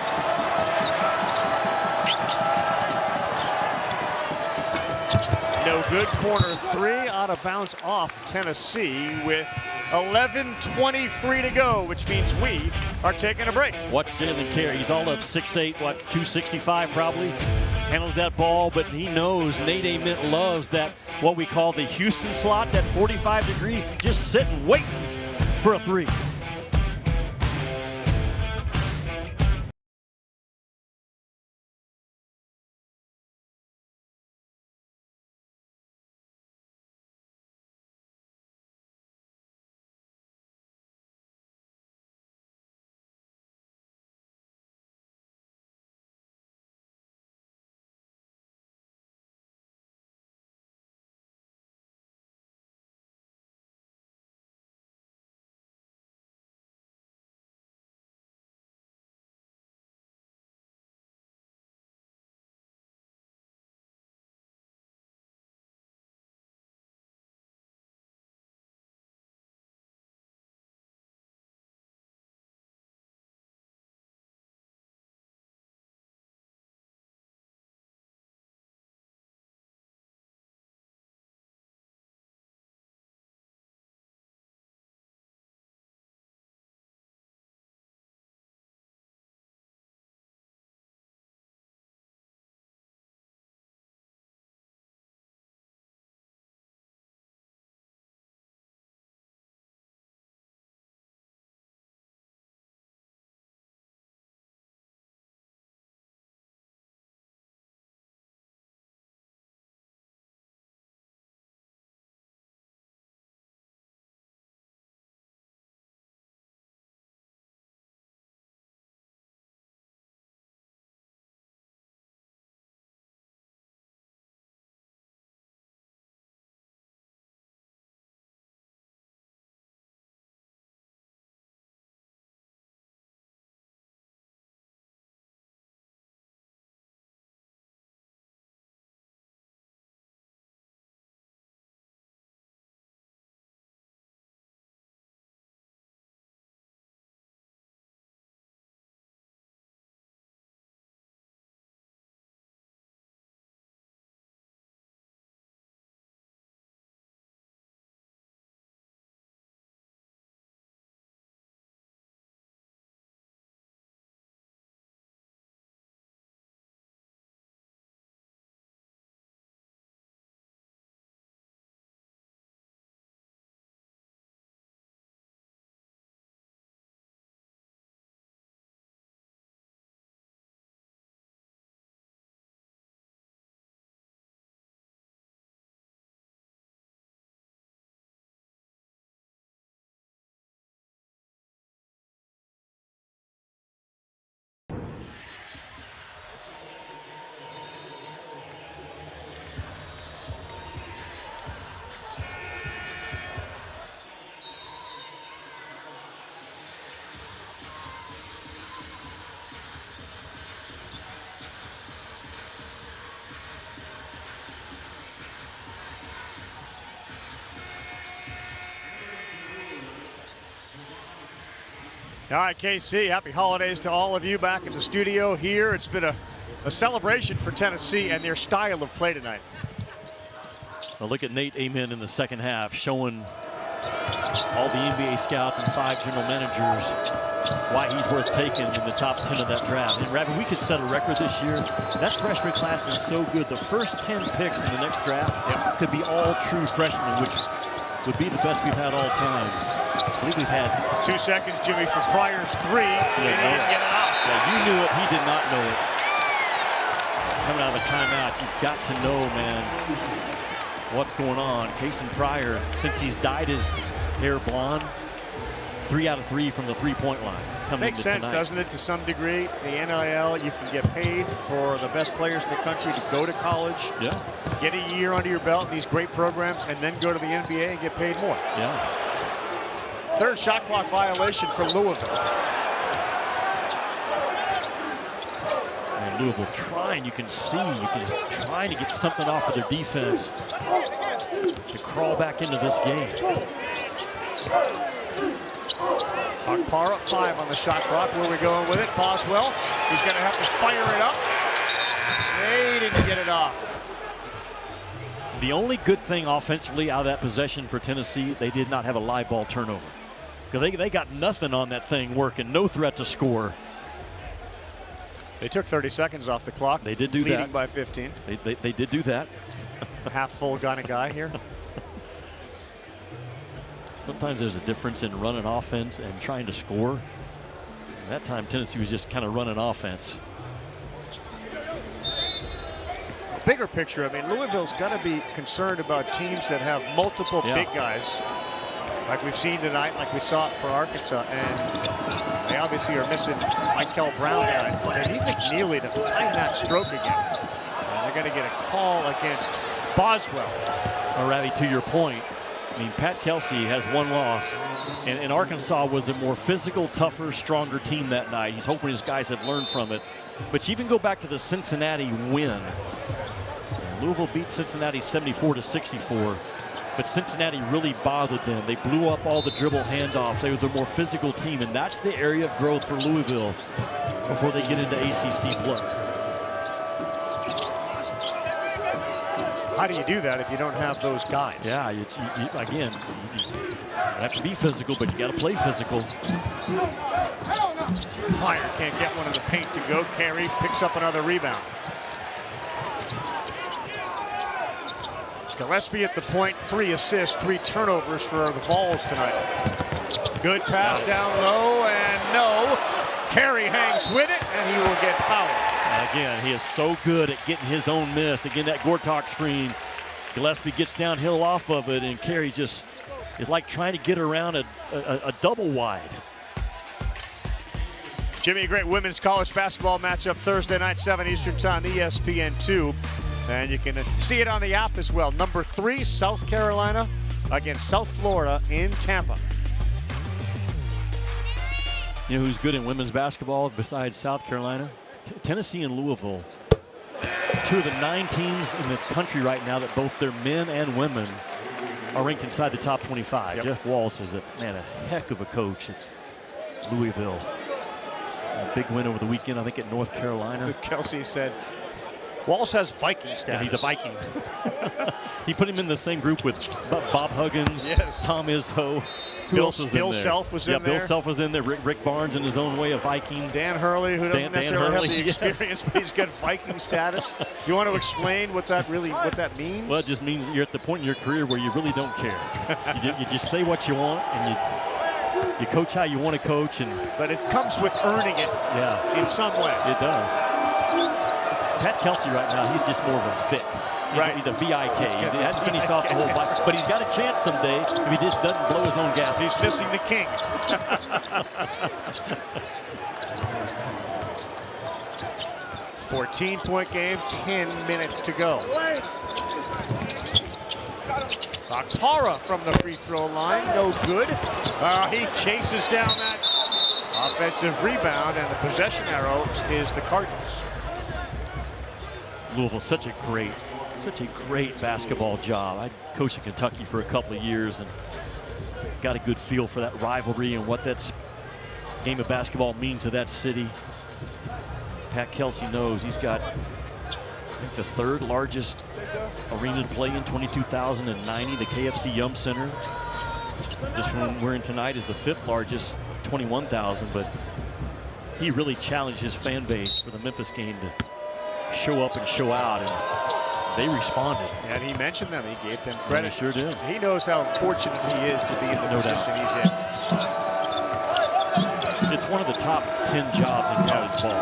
No good. Corner 3 out of bounds off Tennessee with 11:23 to go, which means we are taking a break. Watch Jalen Carey. He's all of 6'8", 265 probably. Handles that ball, but he knows Nate Ament loves that, what we call the Houston slot, that 45-degree, just sitting, waiting for a 3. All right, KC, happy holidays to all of you back in the studio here. It's been a celebration for Tennessee and their style of play tonight. Well, look at Nate Amen in the second half, showing all the NBA scouts and 5 general managers why he's worth taking in the top 10 of that draft. And Ravi, we could set a record this year. That freshman class is so good. The first 10 picks in the next draft could be all true freshmen, which would be the best we've had all time. I believe we've had 2 seconds, Jimmy, for Pryor's 3. He didn't get it off. Yeah, you knew it. He did not know it. Coming out of a timeout, you've got to know, man, what's going on. Kason Pryor, since he's dyed his hair blonde, 3 out of 3 from the three-point line. Makes sense, tonight. Doesn't it, to some degree? The NIL, you can get paid for the best players in the country to go to college, get a year under your belt in these great programs, and then go to the NBA and get paid more. Yeah. Third shot clock violation for Louisville. And Louisville trying, you can trying to get something off of their defense to crawl back into this game. Akpara 5 on the shot clock. Where are we going with it? Boswell, he's going to have to fire it up. They didn't get it off. The only good thing offensively out of that possession for Tennessee, they did not have a live ball turnover. Because they got nothing on that thing working, no threat to score. They took 30 seconds off the clock. They did do that. Leading by 15. They did do that. Half full kind of guy here. Sometimes there's a difference in running offense and trying to score. That time Tennessee was just kind of running offense. Bigger picture, I mean, Louisville's got to be concerned about teams that have multiple big guys, like we've seen tonight, like we saw it for Arkansas, and they obviously are missing Michael Brown there. They need McNeely to find that stroke again. And they're going to get a call against Boswell. Well, Ravi, to your point, I mean, Pat Kelsey has one loss, and Arkansas was a more physical, tougher, stronger team that night. He's hoping his guys have learned from it. But you even go back to the Cincinnati win. Louisville beat Cincinnati 74-64, but Cincinnati really bothered them. They blew up all the dribble handoffs. They were the more physical team, and that's the area of growth for Louisville before they get into ACC play. How do you do that if you don't have those guys? Yeah, you have to be physical, but you got to play physical. Pryor can't get one in the paint to go. Carey picks up another rebound. Gillespie at the point, 3 assists, 3 turnovers for the Vols tonight. Good pass down low, and no. Carey hangs with it, and he will get fouled. Again, he is so good at getting his own miss. Again, that Gortok screen. Gillespie gets downhill off of it, and Carey just is like trying to get around a double wide. Jimmy, a great women's college basketball matchup Thursday night, 7 Eastern time, ESPN2. And you can see it on the app as well. Number 3, South Carolina against South Florida in Tampa. You know who's good in women's basketball besides South Carolina? Tennessee and Louisville. 2 of the 9 teams in the country right now that both their men and women are ranked inside the top 25. Yep. Jeff Walsh is a heck of a coach at Louisville. A big win over the weekend, I think, at North Carolina. Kelsey said, Walsh has Viking status. Yeah, he's a Viking. He put him in the same group with Bob Huggins, Tom Izzo. Bill Self was in there. Bill Self was in there. Rick Barnes in his own way, a Viking. Dan Hurley, who doesn't necessarily have the experience, but he's got Viking status. You want to explain what that means? Well, it just means you're at the point in your career where you really don't care. you just say what you want, and you coach how you want to coach. But it comes with earning it in some way. It does. Pat Kelsey right now, he's just more of a Vic. He's a VIK. He hasn't finished off the whole fight, but he's got a chance someday if he just doesn't blow his own gas. He's missing the king. 14-point game, 10 minutes to go. Akpara from the free throw line, no good. He chases down that offensive rebound, and the possession arrow is the Cardinals. Louisville, such a great basketball job. I coached in Kentucky for a couple of years and got a good feel for that rivalry and what that's game of basketball means to that city. Pat Kelsey knows he's got, I think, the third largest arena to play in, 22,090, the KFC Yum Center. This one we're in tonight is the fifth largest, 21,000, but he really challenged his fan base for the Memphis game to show up and show out, and they responded. And he mentioned them. He gave them credit. He sure did. He knows how fortunate he is to be in the position he's in. It's one of the top 10 jobs in college ball.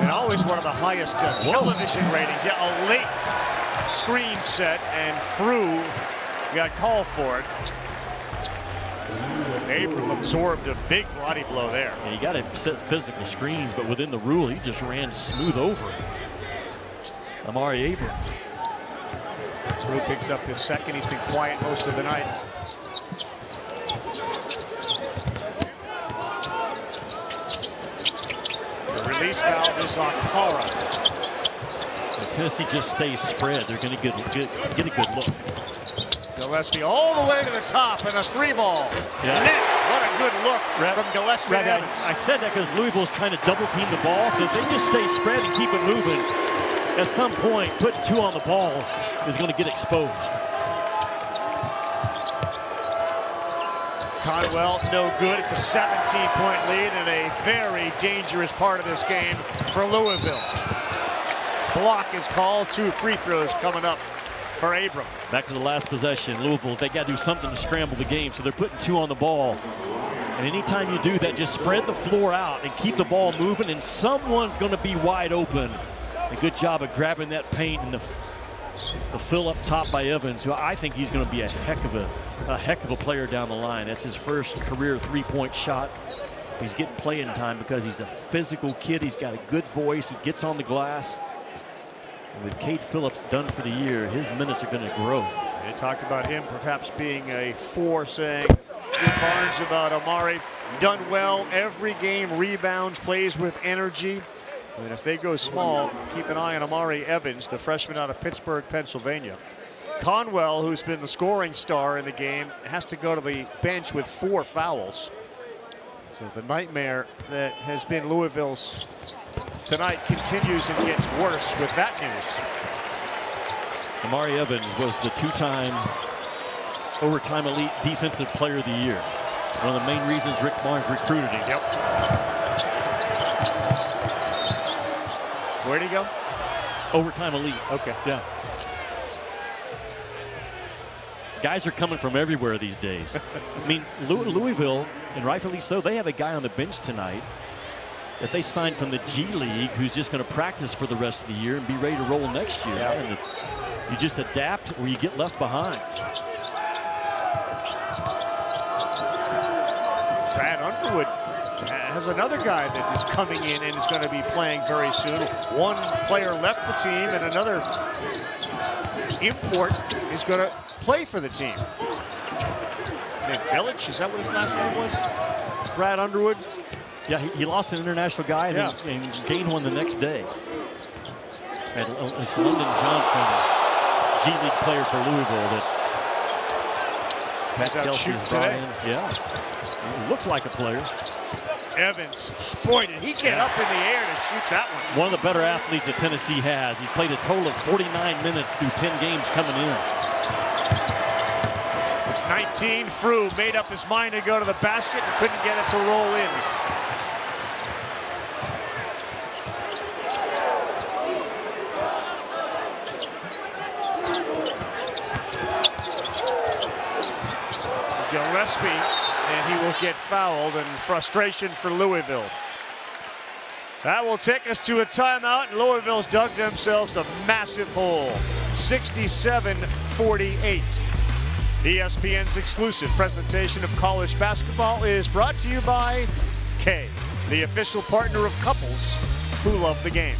And always one of the highest television ratings. Yeah, a late screen set, and through got called for it. Abram absorbed a big body blow there. Yeah, you got to set physical screens, but within the rule, he just ran smooth over it. Amari Abram. Drew picks up his second. He's been quiet most of the night. The release valve is on Para. If Tennessee just stays spread, they're going to get a good look. Gillespie all the way to the top, and a three ball. Yeah. Nick, what a good look from Gillespie. I said that because Louisville's trying to double team the ball. So if they just stay spread and keep it moving, at some point, putting two on the ball is going to get exposed. Conwell, no good. It's a 17-point lead and a very dangerous part of this game for Louisville. Block is called. 2 free throws coming up for Abram. Back to the last possession. Louisville, they got to do something to scramble the game, so they're putting 2 on the ball. And anytime you do that, just spread the floor out and keep the ball moving, and someone's going to be wide open. A good job of grabbing that paint and the fill up top by Evans, who I think he's going to be a heck of a player down the line. That's his first career three-point shot. He's getting playing time because he's a physical kid. He's got a good voice. He gets on the glass. And with Cade Phillips done for the year, his minutes are going to grow. They talked about him perhaps being a 4, saying Rick Barnes about Amari. Done well every game, rebounds, plays with energy. And if they go small, keep an eye on Amari Evans, the freshman out of Pittsburgh, Pennsylvania. Conwell, who's been the scoring star in the game, has to go to the bench with 4 fouls. So the nightmare that has been Louisville's tonight continues and gets worse with that news. Amari Evans was the 2-time overtime elite defensive player of the year. One of the main reasons Rick Barnes recruited him. Yep. Where'd he go? Overtime elite. Okay. Yeah. Guys are coming from everywhere these days. I mean, Louisville, and rightfully so, they have a guy on the bench tonight that they signed from the G League who's just going to practice for the rest of the year and be ready to roll next year. Yeah. And you just adapt or you get left behind. Brad Underwood has another guy that is coming in and is going to be playing very soon. One player left the team and another import is going to play for the team. Village, is that what his last name was? Brad Underwood? Yeah, he lost an international guy and gained one the next day. And it's London Johnson, G League player for Louisville, that Pat Kelsey is brought in. Yeah, he looks like a player. Evans, boy, did he get up in the air to shoot that one. One of the better athletes that Tennessee has. He's played a total of 49 minutes through 10 games coming in. It's 19. Frew made up his mind to go to the basket and couldn't get it to roll in. Gillespie, and he will get fouled, and frustration for Louisville. That will take us to a timeout, and Louisville's dug themselves a massive hole. 67-48. ESPN's exclusive presentation of college basketball is brought to you by K, the official partner of couples who love the game.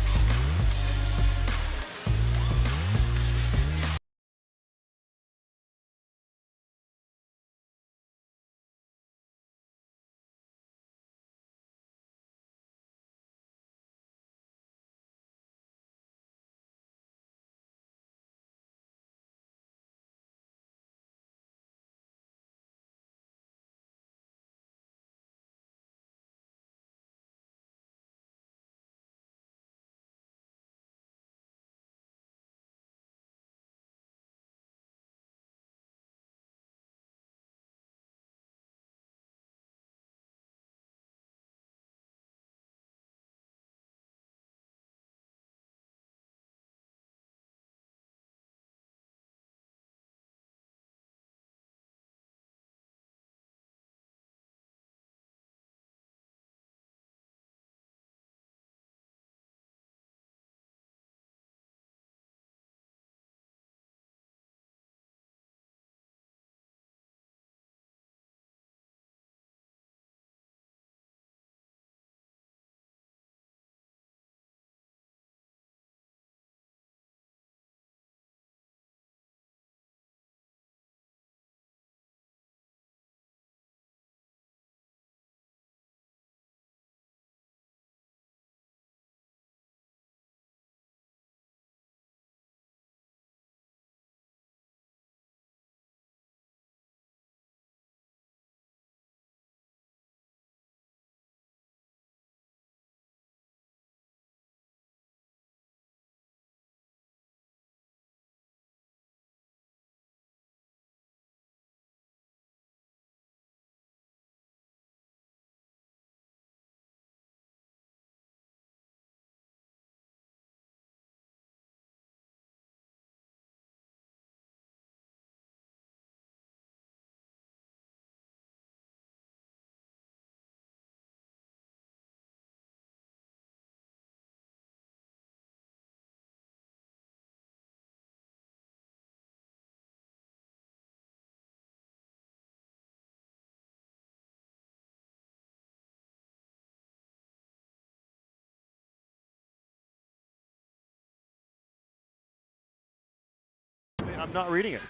I'm not reading it.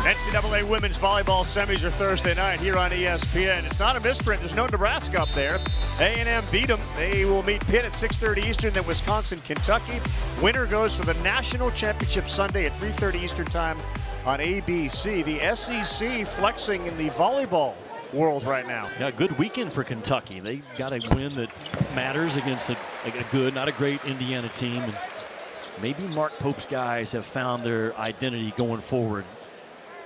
NCAA women's volleyball semis are Thursday night here on ESPN. It's not a misprint. There's no Nebraska up there. A&M beat them. They will meet Pitt at 6:30 Eastern, then Wisconsin, Kentucky. Winner goes for the national championship Sunday at 3:30 Eastern time on ABC. The SEC flexing in the volleyball world right now. Yeah, good weekend for Kentucky. They got a win that matters against a good, not a great Indiana team. And maybe Mark Pope's guys have found their identity going forward.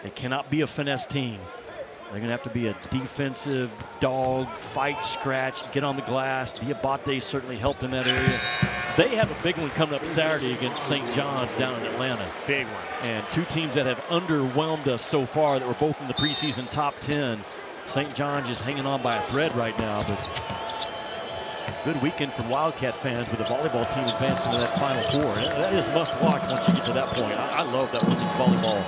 They cannot be a finesse team. They're going to have to be a defensive dog, fight, scratch, get on the glass. Diabate certainly helped in that area. They have a big one coming up Saturday against St. John's down in Atlanta. Big one. And two teams that have underwhelmed us so far that were both in the preseason top 10. St. John's just hanging on by a thread right now. But good weekend for Wildcat fans with the volleyball team advancing to that Final Four. That is must watch once you get to that point. I love that women's volleyball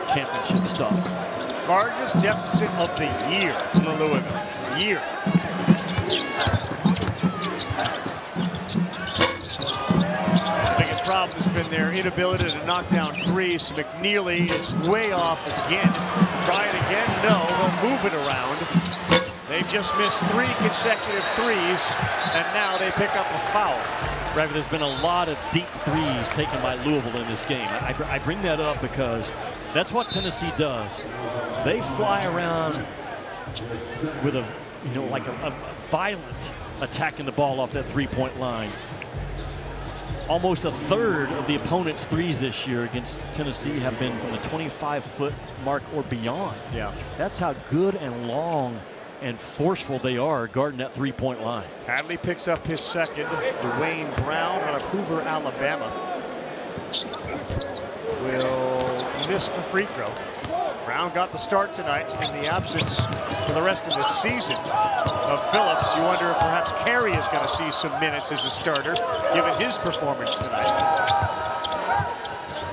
championship stuff. Largest deficit of the year for Louisville. The biggest problem has been their inability to knock down threes. McNeely is way off again. Try it again. No, they'll move it around. They've just missed 3 consecutive threes, and now they pick up a foul. Right, there's been a lot of deep threes taken by Louisville in this game. I bring that up because that's what Tennessee does. They fly around with a violent attacking the ball off that three-point line. Almost a third of the opponent's threes this year against Tennessee have been from the 25-foot mark or beyond. Yeah, that's how good and long and forceful they are guarding that three-point line. Hadley picks up his second. Dwayne Brown out of Hoover, Alabama, will miss the free throw. Brown got the start tonight in the absence for the rest of the season of Phillips. You wonder if perhaps Carey is going to see some minutes as a starter, given his performance tonight.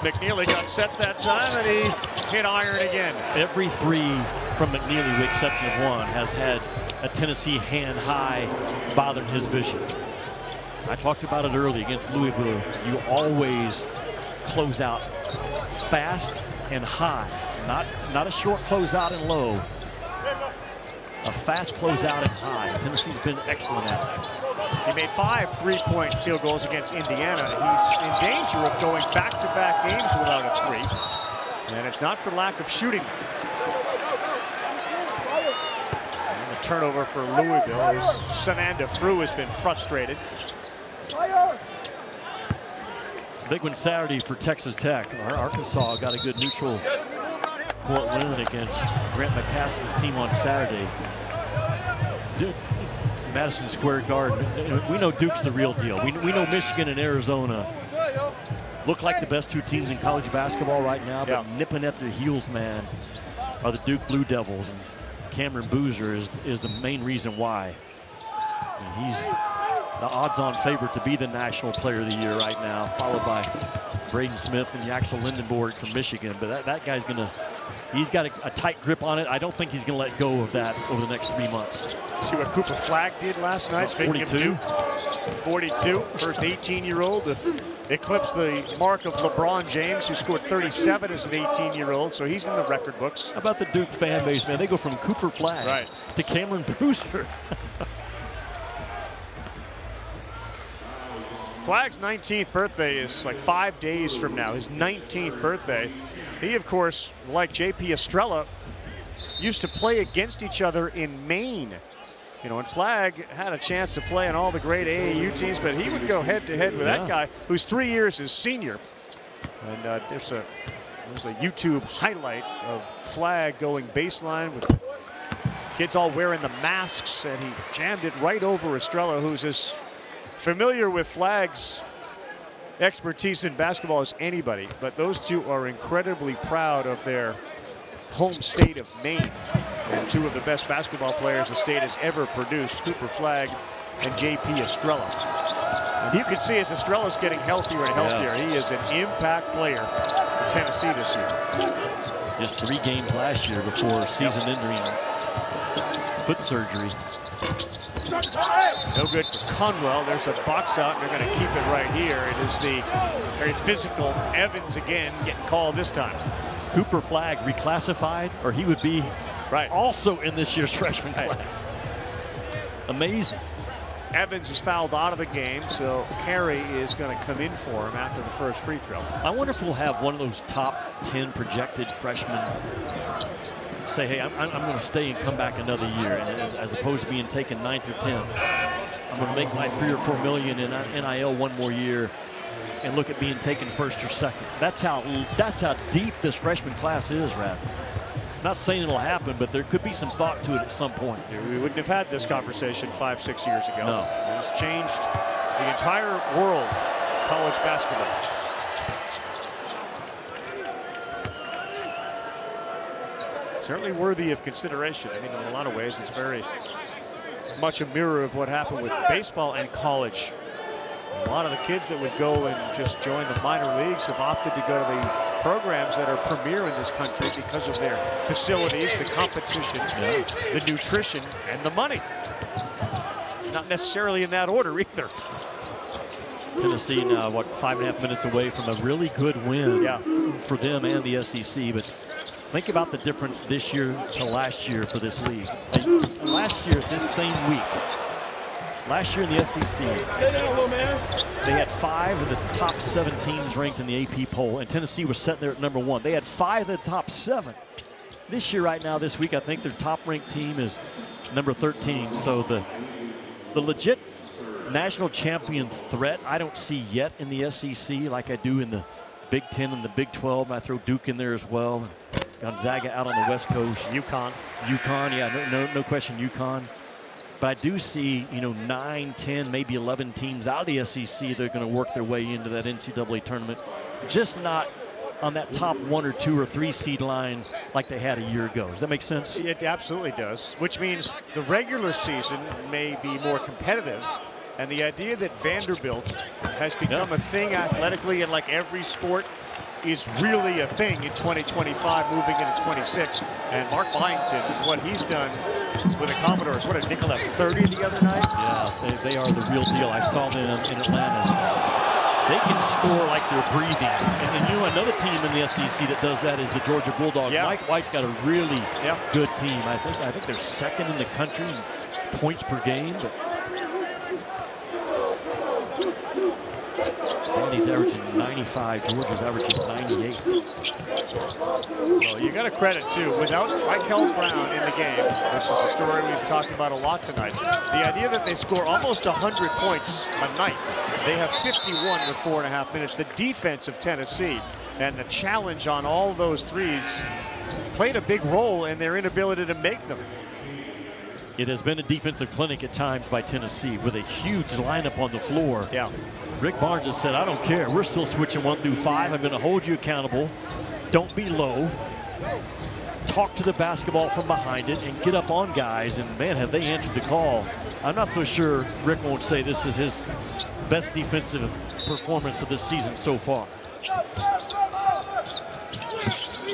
McNeely got set that time, and he hit iron again. Every three from McNeely, with the exception of one, has had a Tennessee hand high bothering his vision. I talked about it early against Louisville. You always close out fast and high, not a short closeout and low. A fast closeout and high. Tennessee's been excellent at it. He made 5 3-point field goals against Indiana. He's in danger of going back-to-back games without a 3. And it's not for lack of shooting. And the turnover for Louisville is Sananda Frew has been frustrated. Big one Saturday for Texas Tech. Arkansas got a good neutral court win against Grant McCaslin's team on Saturday. Madison Square Garden. We know Duke's the real deal. We know Michigan and Arizona look like the best two teams in college basketball right now, but nipping at their heels, man, are the Duke Blue Devils. And Cameron Boozer is the main reason why. And he's the odds-on favorite to be the National Player of the Year right now, followed by Braden Smith and Yaxel Lindenborg from Michigan. But that guy's he's got a tight grip on it. I don't think he's going to let go of that over the next 3 months. See what Cooper Flagg did last night. 42. 42. First 18-year-old to eclipse the mark of LeBron James, who scored 37 as an 18-year-old. So he's in the record books. How about the Duke fan base, man? They go from Cooper Flagg to Cameron Boozer. Flagg's 19th birthday is like 5 days from now, his 19th birthday. He, of course, like J.P. Estrella, used to play against each other in Maine. You know, and Flagg had a chance to play on all the great AAU teams, but he would go head-to-head with that guy who's 3 years his senior. And there's a YouTube highlight of Flagg going baseline with kids all wearing the masks, and he jammed it right over Estrella, who's as familiar with Flagg's expertise in basketball as anybody, but those two are incredibly proud of their home state of Maine. And two of the best basketball players the state has ever produced, Cooper Flagg and J.P. Estrella. And you can see as Estrella's getting healthier and healthier, he is an impact player for Tennessee this year. Just 3 games last year before season-ending foot surgery. No good for Conwell. There's a box out, and they're going to keep it right here. It is the very physical Evans again getting called this time. Cooper Flagg reclassified, or he would be also in this year's freshman class. Amazing. Evans is fouled out of the game, so Carey is going to come in for him after the first free throw. I wonder if we'll have one of those top 10 projected freshmen say, hey, I'm going to stay and come back another year, and as opposed to being taken 9th or 10th. I'm going to make my $3 or $4 million in NIL one more year and look at being taken first or second. That's how deep this freshman class is, Rad. Not saying it'll happen, but there could be some thought to it at some point. We wouldn't have had this conversation 5-6 years ago. No. It's changed the entire world of college basketball. Certainly worthy of consideration. I mean, in a lot of ways, it's very much a mirror of what happened with baseball and college. A lot of the kids that would go and just join the minor leagues have opted to go to the programs that are premier in this country because of their facilities, the competition, the nutrition, and the money. Not necessarily in that order either. Tennessee now, what, 5.5 minutes away from a really good win for them and the SEC. But think about the difference this year to last year for this league. Last year, this same week, last year in the SEC, they had 5 of the top 7 teams ranked in the AP poll, and Tennessee was set there at number 1. They had 5 of the top 7. This year, right now, this week, I think their top-ranked team is number 13. So the legit national champion threat I don't see yet in the SEC like I do in the Big 10 and the Big 12. I throw Duke in there as well. Gonzaga out on the West Coast. UConn, yeah, no question, UConn. But I do see, 9, 10, maybe 11 teams out of the SEC. They're going to work their way into that NCAA tournament. Just not on that top 1 or 2 or 3 seed line like they had a year ago. Does that make sense? It absolutely does, which means the regular season may be more competitive. And the idea that Vanderbilt has become a thing athletically in like every sport is really a thing in 2025, moving into 26. And Mark Byington, what he's done with the Commodores, what a nickel at 30 the other night. Yeah, they are the real deal. I saw them in Atlanta. They can score like they're breathing. And another team in the SEC that does that is the Georgia Bulldogs. Yeah. Mike White's got a really good team. I think they're second in the country in points per game. But Vandy's averaging 95. Georgia's averaging 98. Well, you got to credit, too, without Michael Brown in the game, which is a story we've talked about a lot tonight, the idea that they score almost 100 points a night. They have 51 with 4.5 minutes. The defense of Tennessee and the challenge on all those threes played a big role in their inability to make them. It has been a defensive clinic at times by Tennessee with a huge lineup on the floor. Yeah. Rick Barnes has said, I don't care. We're still switching 1 through 5. I'm going to hold you accountable. Don't be low. Talk to the basketball from behind it and get up on guys. And, man, have they answered the call. I'm not so sure Rick won't say this is his best defensive performance of this season so far.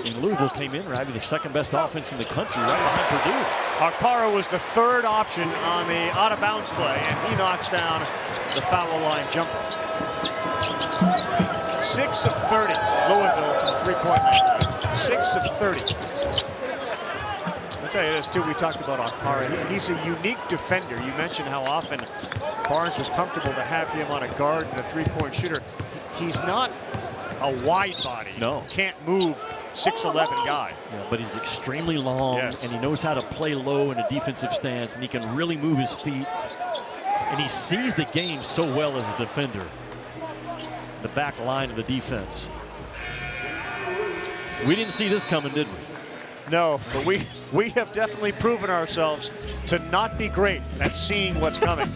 And Louisville came in having the second best offense in the country right behind Purdue. Arparo was the 3rd option on the out-of-bounds play, and he knocks down the foul line jumper. 6 of 30, Louisville from three-point land. 6 of 30. I'll tell you this, too, we talked about Arparo. He's a unique defender. You mentioned how often Barnes was comfortable to have him on a guard and a three-point shooter. He's not a wide body. No. Can't move 6'11" guy. Yeah, but he's extremely long, and he knows how to play low in a defensive stance, and he can really move his feet. And he sees the game so well as a defender. The back line of the defense. We didn't see this coming, did we? No, but we have definitely proven ourselves to not be great at seeing what's coming.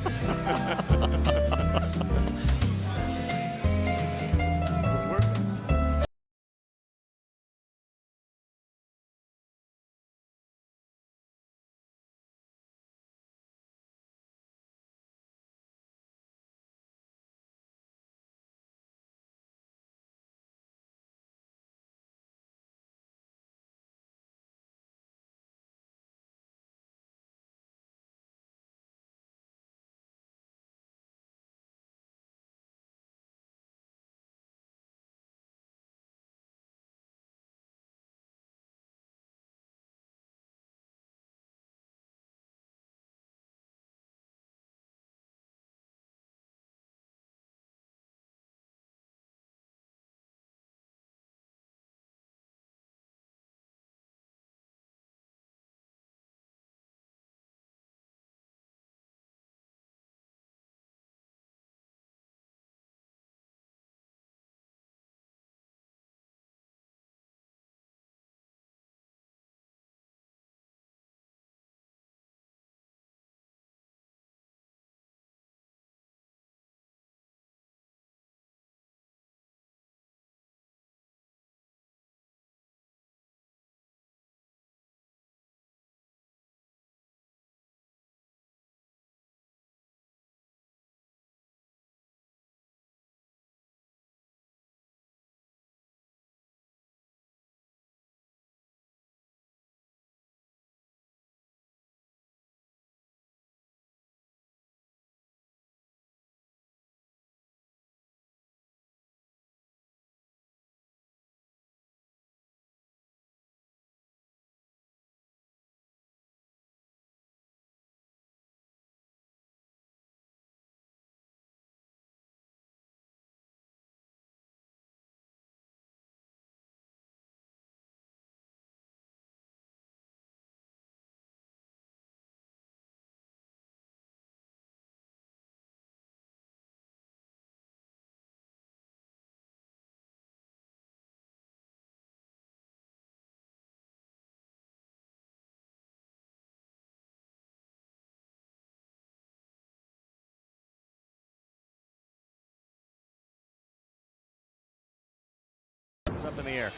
It's up in the air.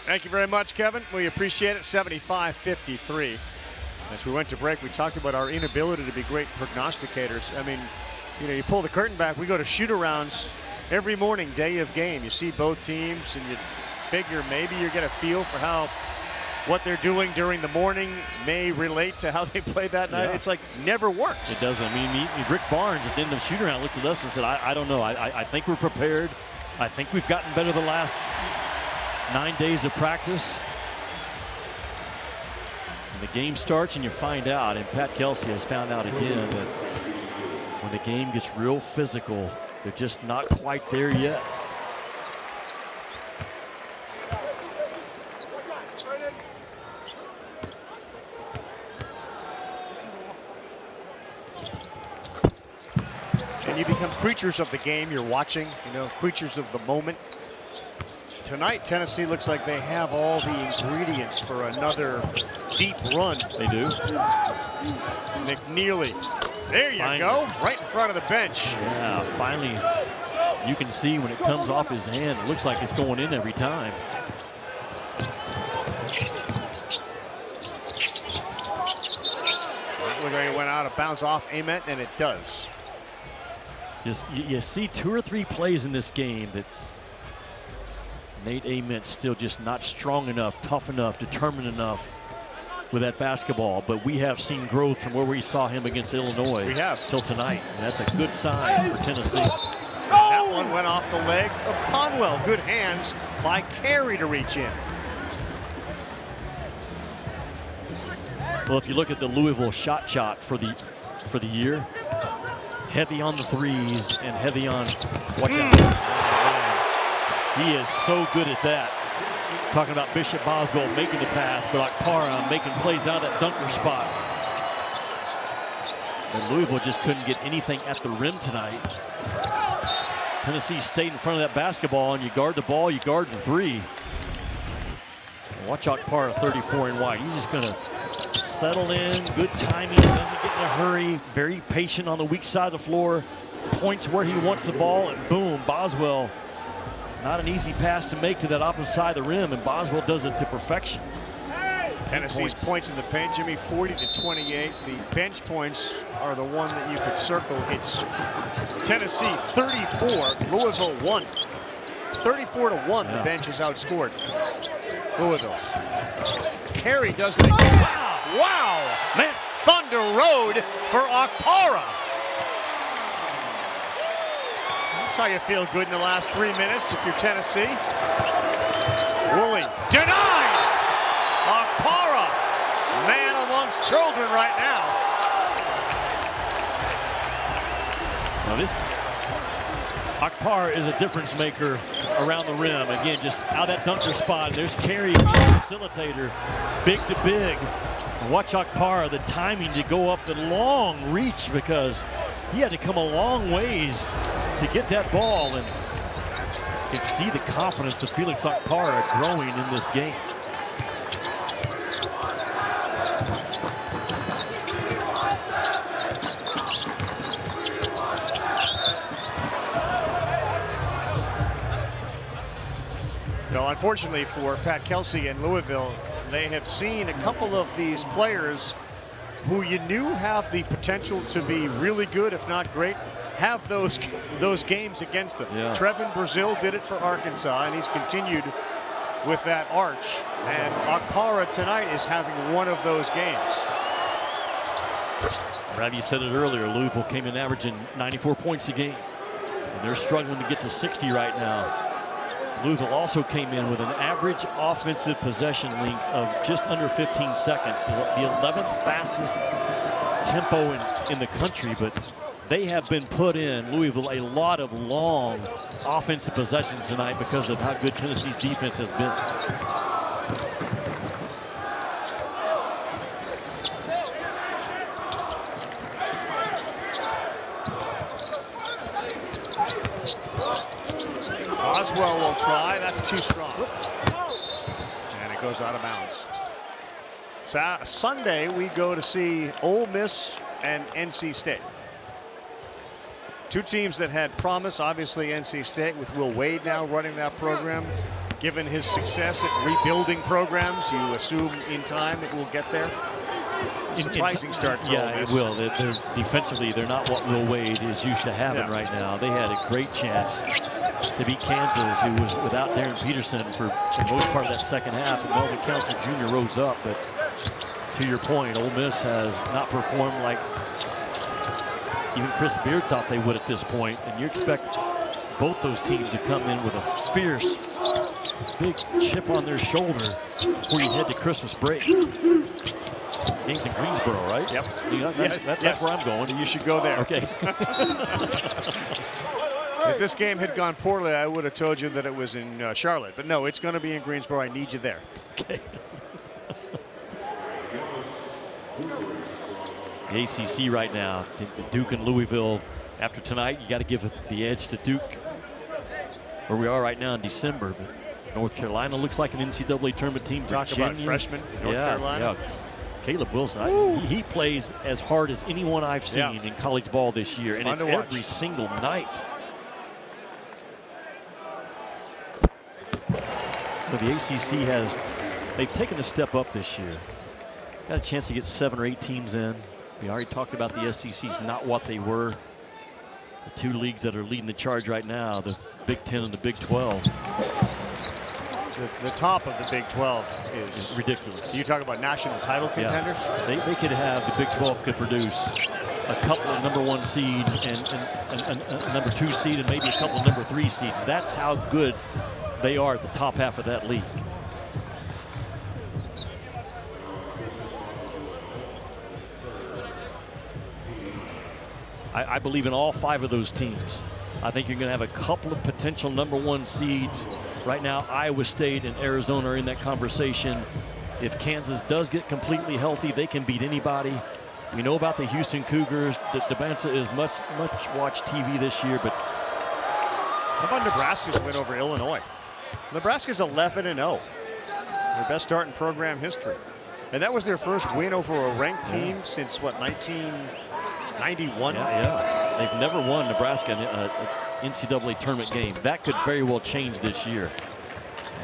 Thank you very much, Kevin. We appreciate it. 75-53. As we went to break, we talked about our inability to be great prognosticators. I mean, you pull the curtain back, we go to shoot-arounds every morning, day of game. You see both teams, and you figure maybe you get a feel for how what they're doing during the morning may relate to how they played that night. Yeah. It's like never works. It doesn't. I mean, Rick Barnes at the end of the shoot-around looked at us and said, I don't know. I think we're prepared. I think we've gotten better the last 9 days of practice. And the game starts and you find out, and Pat Kelsey has found out again that when the game gets real physical, they're just not quite there yet. And you become creatures of the game you're watching, creatures of the moment. Tonight, Tennessee looks like they have all the ingredients for another deep run. They do. McNeely. There you go, right in front of the bench. Yeah, finally, you can see when it comes off his hand, it looks like it's going in every time. That looked like it went out of bounds off Ament, and it does. Just you see 2 or 3 plays in this game that Nate Ament still just not strong enough, tough enough, determined enough with that basketball. But we have seen growth from where we saw him against Illinois. We have. Till tonight. And that's a good sign for Tennessee. That one went off the leg of Conwell. Good hands by Carey to reach in. Well, if you look at the Louisville shot for the year, heavy on the threes and heavy on, watch out. He is so good at that. Talking about Bishop Boswell making the pass, but Akpara making plays out of that dunker spot. And Louisville just couldn't get anything at the rim tonight. Tennessee stayed in front of that basketball, and you guard the ball, you guard the three. Watch Akpara, 34 and white. He's just going to settle in, good timing, doesn't get in a hurry, very patient on the weak side of the floor, points where he wants the ball, and boom, Boswell. Not an easy pass to make to that opposite side of the rim, and Boswell does it to perfection. Tennessee's points in the paint, Jimmy, 40-28. The bench points are the one that you could circle. It's Tennessee 34, Louisville 1. 34-1, the bench is outscored Louisville. Carey does it again. Wow! Man, Thunder Road for Akpara. How you feel good in the last 3 minutes if you're Tennessee. Woolley denied. Akpara, man amongst children right now. Now this Akpara is a difference maker around the rim. Again, just out that dunker spot. There's Carey, facilitator, big to big. And watch Akpara, the timing to go up the long reach, because he had to come a long ways to get that ball, and you can see the confidence of Felix Akpara growing in this game. No, unfortunately for Pat Kelsey and Louisville, they have seen a couple of these players who you knew have the potential to be really good, if not great, have those games against them. Yeah. Trevin Brazil did it for Arkansas, and he's continued with that arch. And Akpara tonight is having one of those games. Rob, you said it earlier, Louisville came in averaging 94 points a game, and they're struggling to get to 60 right now. Louisville also came in with an average offensive possession length of just under 15 seconds, the 11th fastest tempo in the country, but they have been put in, Louisville, a lot of long offensive possessions tonight because of how good Tennessee's defense has been. Boswell will try, that's too strong. goes out of bounds. Sunday, we go to see Ole Miss and NC State. Two teams that had promise. Obviously, NC State with Will Wade now running that program. Given his success at rebuilding programs, you assume in time it will get there. Surprising start for Ole Miss. It will. They're defensively, they're not what Will Wade is used to having right now. They had a great chance to beat Kansas, who was without Darren Peterson for the most part of that second half. And Melvin Council Jr. rose up. But to your point, Ole Miss has not performed like even Chris Beard thought they would at this point. And you expect both those teams to come in with a fierce, big chip on their shoulder before you head to Christmas break. Game's in Greensboro, right? Yep. That's where I'm going. You should go there. Okay. If this game had gone poorly, I would have told you that it was in Charlotte. But no, it's going to be in Greensboro. I need you there. Okay. The ACC right now, Duke and Louisville. After tonight, you got to give the edge to Duke, where we are right now in December. But North Carolina looks like an NCAA tournament team. Talk about freshman, North Carolina. Yeah. Caleb Wilson, he plays as hard as anyone I've seen in college ball this year, and it's every single night. But the ACC they've taken a step up this year. Got a chance to get 7 or 8 teams in. We already talked about the SEC's not what they were. The two leagues that are leading the charge right now, the Big 10 and the Big 12. The top of the Big 12 is ridiculous. You talk about national title contenders? Yeah. They could have, the Big 12 could produce a couple of #1 seeds and a #2 seed and maybe a couple of #3 seeds. That's how good they are at the top half of that league. I believe in all 5 of those teams. I think you're going to have a couple of potential #1 seeds. Right now, Iowa State and Arizona are in that conversation. If Kansas does get completely healthy, they can beat anybody. We know about the Houston Cougars. DeBanza is much watched TV this year, but how about Nebraska's win over Illinois? Nebraska's 11-0. Their best start in program history. And that was their first win over a ranked team since, what, 1991? Yeah. They've never won, Nebraska, an NCAA tournament game. That could very well change this year.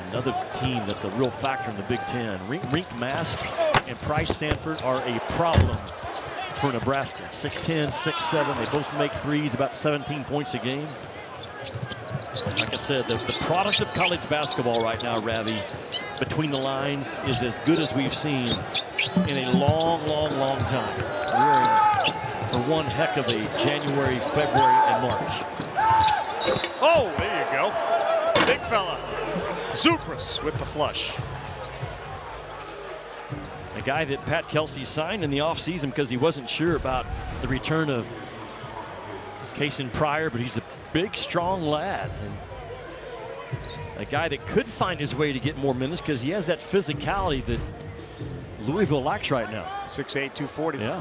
Another team that's a real factor in the Big Ten. Rink Mast and Price Sanford are a problem for Nebraska. 6'10", 6'7". They both make threes, about 17 points a game. Like I said, the product of college basketball right now, Ravi, between the lines, is as good as we've seen in a long time. We're in for one heck of a January, February, and March. Oh, there you go. Big fella. Zupris with the flush. A guy that Pat Kelsey signed in the offseason because he wasn't sure about the return of Kason Pryor, but he's a big, strong lad. And a guy that could find his way to get more minutes because he has that physicality that Louisville lacks right now. 6'8", 240. Yeah.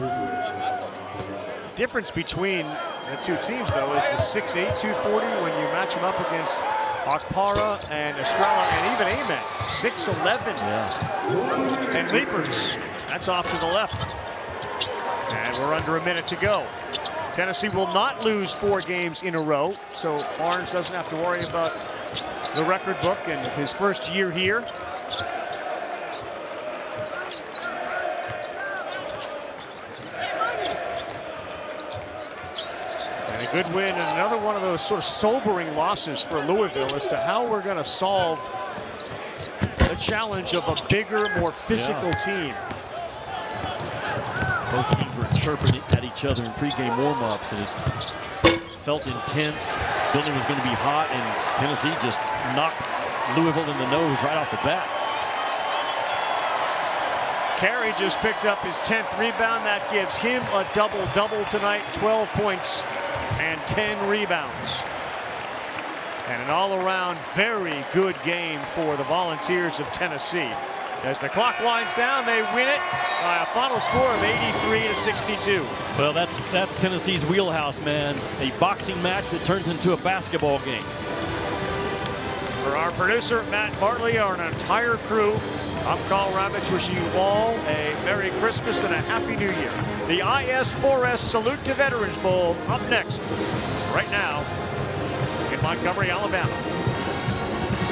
Difference between the two teams, though, is the 6'8", 240 when you match them up against Okpara and Estrella and even Amen. 6'11". Yeah. And Leapers. That's off to the left. And we're under a minute to go. Tennessee will not lose 4 games in a row, so Barnes doesn't have to worry about the record book in his first year here. And a good win, and another one of those sort of sobering losses for Louisville as to how we're going to solve the challenge of a bigger, more physical team. Both teams were chirping at each other in pregame warm-ups, and it felt intense. Building was going to be hot, and Tennessee just knocked Louisville in the nose right off the bat. Carey just picked up his 10th rebound. That gives him a double-double tonight, 12 points and 10 rebounds. And an all-around very good game for the Volunteers of Tennessee. As the clock winds down, they win it by a final score of 83-62. Well, that's Tennessee's wheelhouse, man. A boxing match that turns into a basketball game. For our producer, Matt Bartley, our entire crew, I'm Carl Ramich, wishing you all a Merry Christmas and a Happy New Year. The IS4S Salute to Veterans Bowl up next, right now, in Montgomery, Alabama.